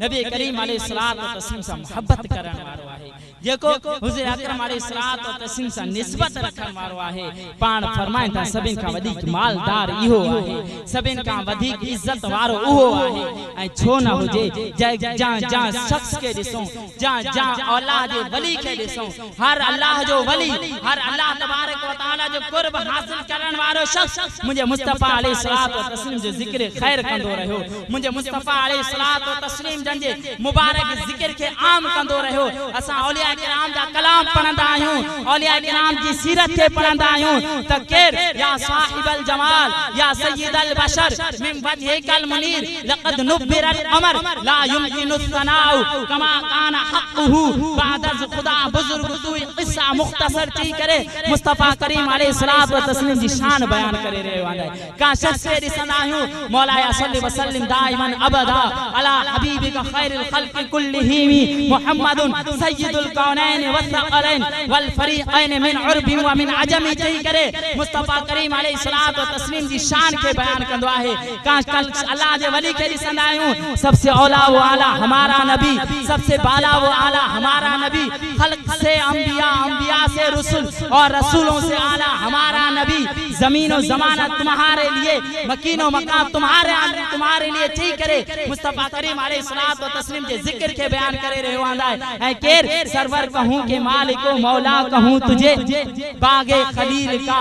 नबी करीम अलैहिस्सलात व तस्लीम से मोहब्बत करन वारो आहे, जेको हुज़ूर अकरम अलैहिस्सलात व तस्लीम से निस्बत रखन वारो आहे। पाण फरमाइन था सभिन का वधीक मालदार इहो आहे, सभिन का वधीक इज्जत वारो उहो आहे। ऐं छो न हुजे जा शख्स के ॾिसूं, जा औलाद जे वली के ॾिसूं, हर अल्लाह जो वली, हर अल्लाह तबारक व तआला जो कुर्ब हासिल करन वारो शख्स मुझे मुस्तफा अलैहिस्सलात व तस्लीम जो जिक्र खैर कंदो रहियो, मुझे मुस्तफा अलैहिस्सलात व तस्लीम जंजे मुबारक जिक्र के आम कंदो रहियो। असां औलिया किराम जा कलाम पढ़ंदा आहियूं, औलिया किराम जी सीरत के पढ़ंदा आहियूं त केर या साहिबल जमाल या सय्यदल बशर मिन वजहिकल मुनीर लक़द नुब्बिरल अमर ला युमकिनु सनाउ कमा काना हक़्क़ुहु बाद खुदा बुजुर्ग तू किस्सा मुख्तसर थी करे मुस्तफा करीम अलैहिस्सलात व तस्लीम जी शान बयान करे रहियो आहे। का शख्स ॾिसंदा आहियूं मौलाया सल्ली व सल्लिम दाइमन अबदा अला हबीबिका खैरुल खल्क़ि कुल्लिहिम मुहम्मदुन सय्यदुल कौनैन वस्सक़लैन वल फरीक़ैन मिन उर्बि व मिन अजमी चई करे मुस्तफा करीम अलैहिस्सलात व तस्लीम जी शान के बयान कंदो आहे। का अल्लाह जे वली के ॾिसंदा आहियूं सबसे औला व आला हमारा नबी, सबसे बाला व आला हमारा नबी, खल्क़ से अंबिया, अंबिया से रसूल और रसूलों से आला हमारा नबी, जमीन और ज़माना तुम्हारे लिए, मकीन और मकाम तुम्हारे लिए चई करे मुस्तफा करीम अलैहिस्सलात व तस्लीम जे जिक्र के बयान करे रहियो आंदा है। केर सरवर कहूं के मालिक मौला कहूं तुझे, बागे खलील का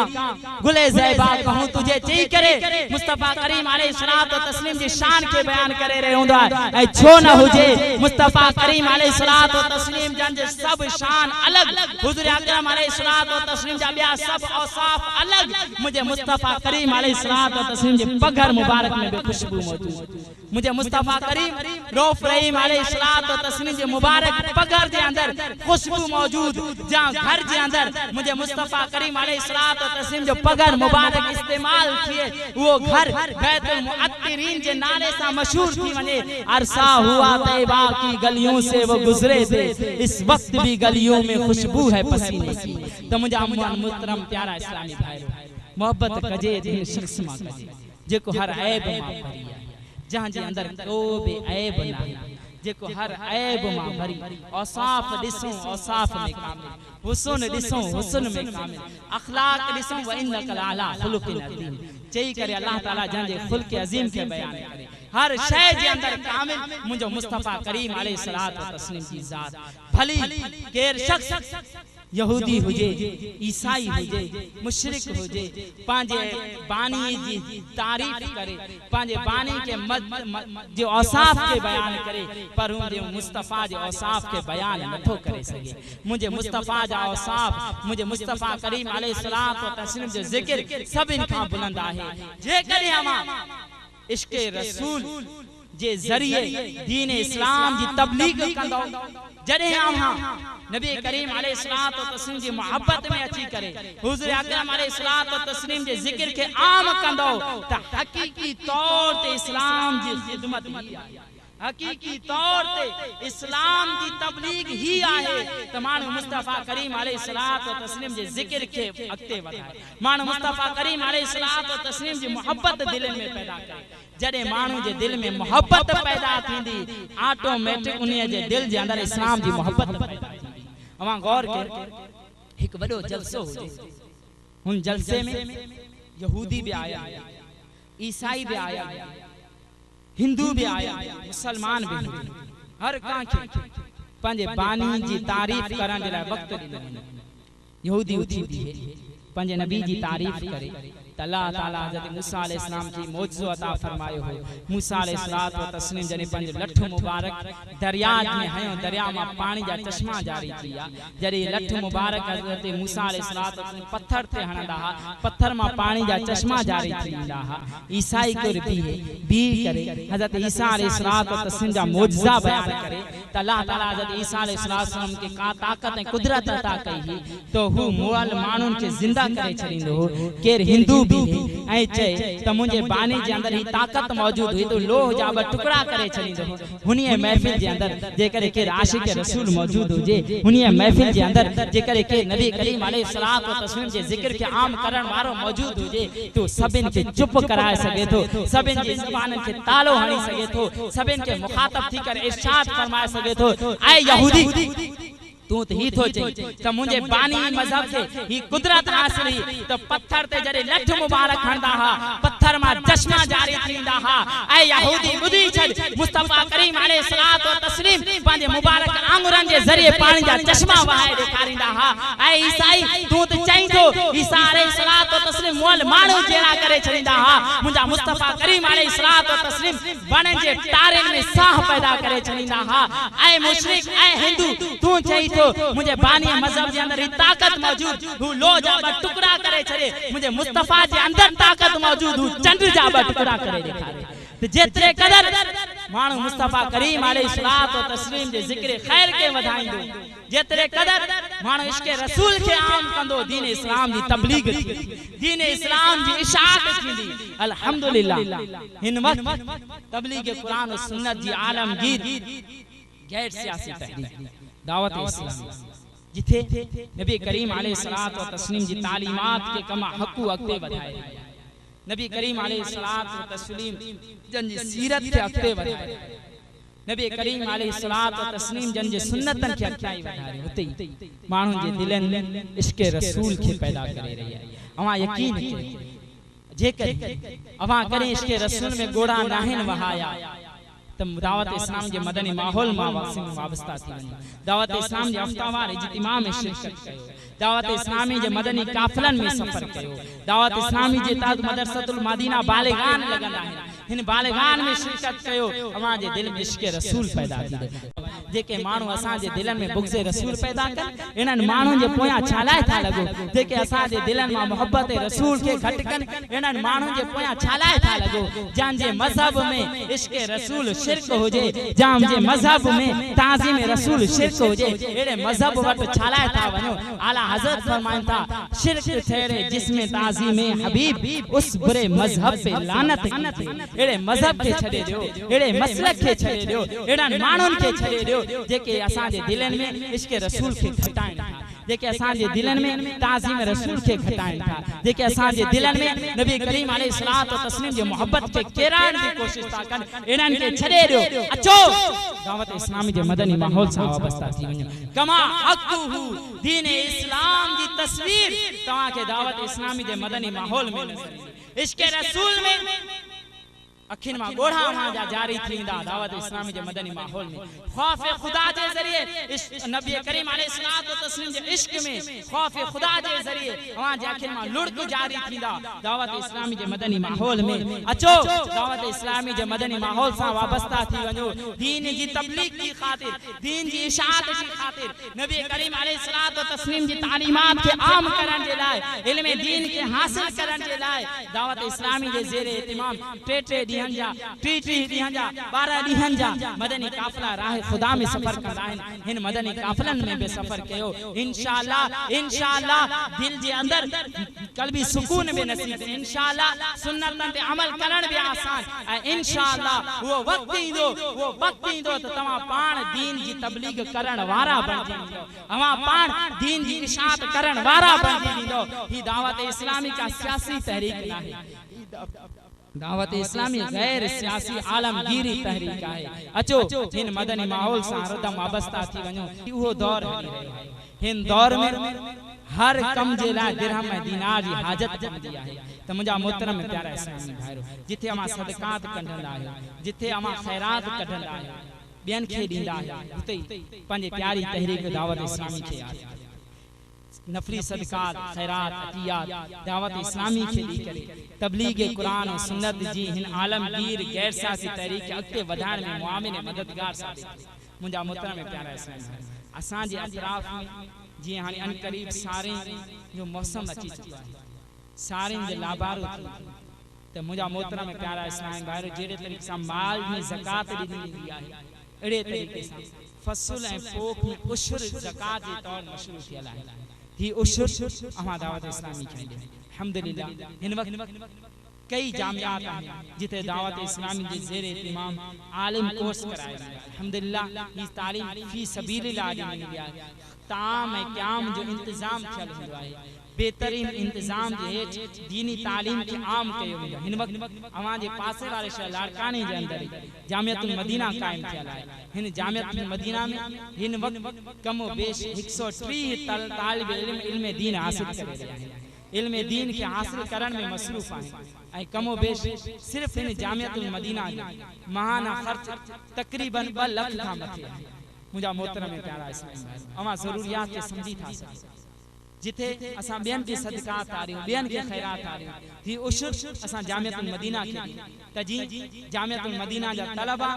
गुले ज़ैबा कहूं तुझे चई करे मुस्तफा करीम अलैहिस्सलात व तस्लीम जी शान के बयान करे रहियो आंदा है। छो न हुजे मुस्तफा करीम अलैहिस्सलात व तस्लीम जन जे सब शान अलग, हुज़ूर अकरम अलैहिस्सलात व तस्लीम जा ॿिया सब औसाफ अलग, मुझे मुस्तफा करीम अलैहिस्सलात व तस्लीम जे पगर मुबारक में खुशबू मौजूद, मुझे मुस्तफा करीम रऊफ रहीम अलैहिस्सलात व तस्लीम जे मुबारक पगर जे अंदर खुशबू मौजूद, जहां घर जे अंदर मुझे मुस्तफा करीम अलैहिस्सलात व तस्लीम जो पगर मुबारक इस्तेमाल किए वो घर बैतुल मुअत्तिरीन जे नाले से मशहूर थी वने। अरसा हुआ तैबा की गलियों से वो गुजरे थे, इस वक्त भी गलियों में खुशबू है पसीने की। तो मुझे मुहतरम प्यारा इस्लामी भाई मोहब्बत कजे जिन शख्स मां कजे जेको हर ऐब मां भरी है, जहां जे अंदर को भी ऐब ना, जेको हर ऐब मां भरी औसाफ ॾिसूं औसाफ में कामिल, हुस्न ॾिसूं हुस्न में कामिल, अखलाक ॾिसूं व इन्नका लअला खुलुक़िन अज़ीम चई करे अल्लाह ताला जंहिंजे खुल्क़ अज़ीम के बयान करे हर शय जे अंदर कामिल मुंहिंजो मुस्तफा करीम अलैहिस्सलात व तस्लीम जी ज़ात। भली केर शख्स यहूदी हुजे, ईसाई हुजे, मुशरिक हुजे, पांजे बानी जी तारीफ करे, पांजे बानी के जो औसाफ के बयान करे, पर उनजे मुस्तफा जे औसाफ के बयान नथो करे सके। मुझे मुस्तफा जा औसाफ, मुझे मुस्तफा करीम अलैहिस्सलात व तस्लीम जो जिक्र सभिन खां बुलंद आहे। जे करे अमा इश्क़ रसूल जे जरिए दीन इस्लाम जी तबलीग कंदो, जॾहिं अमा नबी करीम अलैहिस्सलात व तस्लीम जी मोहब्बत में अची करे हुज़ूर अकरम अलैहिस्सलात व तस्लीम जे जिक्र के आम कंदो त हकीकी तौर ते इस्लाम जी खिदमत ही आहे, हकीकी तौर ते इस्लाम जी तबलीग ही आहे त माण्हू मुस्तफा करीम अलैहिस्सलात व तस्लीम जे जिक्र के अॻिते वधाए, माण्हू मुस्तफा करीम अलैहिस्सलात व तस्लीम जी मोहब्बत दिल में पैदा करे। जॾहिं माण्हू जे दिल में मोहब्बत पैदा थींदी ऑटोमेटिक उन्हीअ जे दिल जे अंदर इस्लाम जी मोहब्बत पैदा थींदी। अवां गौर के एक वॾो जलसो हुजे, हुन जलसे में यहूदी भी आया, ईसाई भी आया, हिंदू भी आया, मुसलमान भी, हर कांखे पंहिंजे बानी जी तारीफ करण जे लाइ वक़्तु ॾिनो। यहूदी उथी बीहे पंहिंजे नबी जी तारीफ करे त अल्लाह ताला हज़रत मूसा अलैहिस्सलाम की मौजज़ो अता फरमायो हो। मूसा अलैहिस्सलात व तस्लीम जने पंहिंजो लठ मुबारक दरिया में हयो, दरिया में पानी जा चश्मा जारी किया, जॾहिं लठ मुबारक हज़रत मूसा अलैहिस्सलात पत्थर ते हणंदा हा, पत्थर में पानी जा चश्मा जारी थींदा हा। ईसाई को बी करे हज़रत ईसा अलैहिस्सलात व तस्लीम जा मौजज़ा बयान करे त अल्लाह ताला हज़रत ईसा अलैहिस्सलाम के का ताकत ऐं कुदरत अता कई तो हू मुअल माण्हुनि के जिंदा करे छॾींदो हो। केर हिंदू हिंदू भी ऐं चए त मुंहिंजे बानी जे अंदर ही ताक़त मौजूद हुई तो लोह जा ब टुकड़ा करे छॾींदो। हुनीअ महफ़िल जे अंदर जेकॾहिं केरु आशिक़ रसूल मौजूद हुजे, हुनीअ महफ़िल जे अंदर जेकॾहिं केरु नबी करीम अलैहिस्सलात व तस्लीम जे ज़िक्र खे आम करण वारो मौजूद हुजे तो सभिनि खे चुप कराए सघे थो, सभिनि जी ज़बाननि खे तालो हणी सघे थो, सभिनि खे मुखातब थी करे इरशाद फरमाए सघे थो, ऐं यहूदी तू तो ही थो चई त मुंहिंजे बानी मज़हब खे ही कुदरत हासिल हुई त पत्थर ते जॾहिं लठ मुबारक हणंदा हा, पत्थर मां चश्मा जारी थींदा हा। ऐं यहूदी ॿुधी छॾ, मुस्तफ़ा करीम अलैहिस्सलात व तस्लीम पंहिंजे मुबारक आंगुरनि जे ज़रिए पाणी जा चश्मा वहाए ॾेखारींदा हा। ऐं ईसाई तू त चईं थो ईसा अलैहिस्सलात व तस्लीम मुअल माण्हू जहिड़ा करे छॾींदा हा। मुंहिंजा मुस्तफ़ा करीम अलैहिस्सलात व तस्लीम वणनि जे टारनि में साह पैदा करे छॾींदा हा। ऐं मुशरिक ऐं हिंदू तू चई मुझे बानी मजहब के अंदर ताकत मौजूद हूँ, लो जा ब टुकड़ा करे छड़े, मुझे मुस्तफा के अंदर ताकत मौजूद हूँ, चंड जा ब टुकड़ा करे दिखारे। तो जेतरे कदर मानू मुस्तफा करीम अलैहिस्सलात व तस्लीम जे जिक्र खैर के वधाइंदो, जेतरे कदर मानू इश्क रसूल के आम कंदो, दीन इस्लाम जी तबलीग थी, दीन इस्लाम जी इशाअत थींदी। अल्हम्दुलिल्लाह हिन वक्त तबलीग कुरान और सुन्नत जी आलमगीर गैर सियासी तहरीक दावत इस्लाम जिथे नबी करीम अलैहिस्सलात व तस्लीम जी तालीमात के कमा हक़ू अॻिते वधाए, नबी करीम अलैहिस्सलात व तस्लीम जन जी सीरत के अॻिते वधाए, नबी करीम अलैहिस्सलात व तस्लीम जन जे सुन्नतन के अॻिते वधाए, उते माण्हुनि जे दिलनि में इश्क रसूल के पैदा करे रही है। अवां यकीन कयो जेकर अवां करे इश्क रसूल में गोड़ा नाहिन वहाया त दावत इस्लाम जे मदनी माहौल मां वाबस्ता थी वञे, दावत इस्लाम जे हफ्तावार इज्तिमा में शिरकत कयो, दावत इस्लामी जे मदनी काफ़िलन में सफ़र कयो, दावत इस्लामी जे ताज मदरसतुल मदीना बालिगान लगंदा आहिनि, हिन बालिगान में शिरकत कयो, अवां जे दिल में इश्क रसूल पैदा थींदो। जेके माण्हू असां जे दिलनि में बुग़्ज़ रसूल पैदा कनि, इन्हनि माण्हुनि जे पोयां छालाए था लॻो, जेके असां जे दिलनि मां मोहब्बत रसूल खे घटि कनि, इन्हनि माण्हुनि जे पोयां छालाए था लॻो, जंहिंजे मज़हब में इश्क रसूल शिरक हुजे, जंहिंजे मज़हब में ताज़ीम रसूल शिरक हुजे, अहिड़े मज़हब वटि छालाए था वञो। आला हज़रत फरमाइनि था शिरक ठहरे जिसमें ताज़ीम हबीब, उस बुरे मज़हब पे लानत की थी। अहिड़े मज़हब खे छॾे ॾियो, अहिड़े मसलक खे छॾे ॾियो, अहिड़नि माण्हुनि खे छॾे ॾियो जेके असां जे दिलनि में इश्क रसूल खे घटाइनि था, जेके असां जे दिलनि में ताज़ीम रसूल खे घटाइनि था, जेके असां जे दिलनि में नबी करीम अलैहिस्सलात व तस्लीम जी मोहब्बत खे केराइण जी कोशिश था कनि, इन्हनि खे छॾे ॾियो, अचो दावत इस्लामी जे मदनी माहौल सां वाबस्ता थी वञो। कमा हक़्क़ुहु दीन इस्लाम जी तस्वीर तव्हां खे दावत इस्लामी जे मदनी माहौल में नज़र ईंदी। इश्क रसूल में अखिन मां गोढ़ा वहां जा जारी थींदा, दावत इस्लामी जे मदनी माहौल में खौफ खुदा जे ज़रिए नबी करीम अलैहिस्सलात व तस्लीम जे इश्क में खौफ खुदा जे ज़रिए वहां जे अखिन मां लुढ़क जारी थींदा, दावत इस्लामी जे मदनी माहौल में अचो, दावत इस्लामी जे मदनी माहौल सां वाबस्ता थी वञो, दीन जी तबलीग की खातिर, दीन जी इशाअत की खातिर, नबी करीम अलैहिस्सलात व तस्लीम जी तालीमात के आम करण जे लाइ, इल्म दीन के हासिल करण जे लाइ दावत इस्लामी जे ज़ेरे इत्मीनान टे ॾींहनि जा 12 ॾींहनि जा मदनी काफ़िला राह खुदा में सफ़र कंदा आहिनि। हिन मदनी काफ़िलनि में बि सफ़र कयो, इंशाअल्लाह दिल जे अंदर क़ल्बी सुकून में नसीब, इंशाअल्लाह सुन्नतन ते अमल करण भी आसान, ऐं इंशाअल्लाह वो वक्त ईंदो त तव्हां पाण दीन जी तबलीग करण वारा बणिजी वेंदो, अवां पाण दीन जी इशाअत करण वारा बणिजी वेंदो। ही दावत इस्लामी का सियासी तहरीक नाहे, दावत इस्लामी गैर सियासी आलमगीरी तहरीक है। अचो हिन मदनी माहौल सां हरदम वाबस्ता थी वञो, उहो दौर हली रहियो आहे। हिन दौर में हर कम जे लाइ दिरहम ऐं दीनार जी हाजत पवंदी आहे। त मुंहिंजा मोहतरम प्यारा इस्लामी भाइरो, जिथे अवां सदकात कढंदा आहियो, जिथे अवां खैरात कढंदा आहियो, ॿियनि खे ॾींदा आहियो, उते पंहिंजे प्यारी तहरीक दावत इस्लामी खे यादि कयो। नफली सदकात खैरात अतियात दावत इस्लामी के दी करे तबलीग कुरान और सुन्नत जी हिन आलमगीर गैर सियासी तहरीक के अॻिते वधाइण में मुआमिन मददगार साबित मुंहिंजा मोहतरम प्यारा इस्लामी असां जे अतराफ़ में जीअं हाणे अन क़रीब सारे जो मौसम अची चुको आहे, सारे जे लाभारू त मुंहिंजा मोहतरम प्यारा इस्लामी भाइरो जहिड़े तरीक़े सां माल में ज़कात ॾिनी वेंदी आहे, अहिड़े तरीक़े सां फसल ऐं पोख में उशर ज़कात जे तौर मशरूअ थियल आहे। ही उशुर अमा दावत इस्लामी खे अल्हम्दुलिल्लाह हिन वक्त कई जामियात हैं जिते दावत इस्लामी जे ज़ेरे इमाम आलिम कोर्स कराए अल्हम्दुलिल्लाह ही तालीम फी सबीलिल्लाह मिली आहे ताम ऐं क़याम जो इंतजाम थियल हूंदो आहे बेहतरीन इंतजाम जे हेठ दीनी तालीम के आम कयो वेंदो हिन वक्त अवां जे पासे वाले शहर लाड़काने जे अंदर जामियतुल मदीना कायम थियल आहे हिन जामियतुल मदीना में हिन वक्त कमो बेश 130 तालिब इल्म दीन हासिल करे रहिया आहिनि इल्म दीन के हासिल करण में मसरूफ आहिनि कमो बेश सिर्फ हिन जामियतुल मदीना महाना खर्च तकरीबन 2 लाख खां मथे आहे मुंहिंजा मोहतरम प्यारा इस्लामी भाई अवां ज़रूरियात के समझी था जिथे असां ॿियनि खे सदक़ात आरियूं ॿियनि खे ख़ैरात आरियूं ही उशुर असां जामियतुल मदीना खे त जी जामियतुल मदीना जा तलबा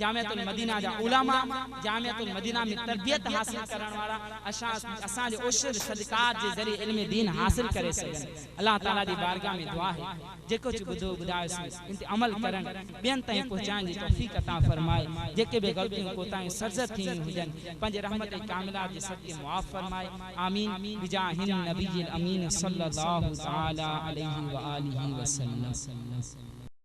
जामियतुल मदीना जा उलमा जामियतुल मदीना में तरबियत हासिल करण वाला असां जे उशुर सदक़ात जे ज़रिए इल्म दीन हासिल करे सघनि अल्लाह ताला जी बारगाह में दुआ है जेको ॿुधो ॿुधायोसीं इन ते अमल करण ॿियनि ताईं पहुचाइण जी तौफ़ीक़ अता फरमाए जेके बि ग़लतियूं कोताहियूं सर्ज़त थी हुजनि पंहिंजे रहमत कामिला जे सदक़े मुआफ़ फरमाए आमीन बिजा हिन नबी अमीन सल्लल्लाहु तआला अलैहि व आलिहि वसल्लम।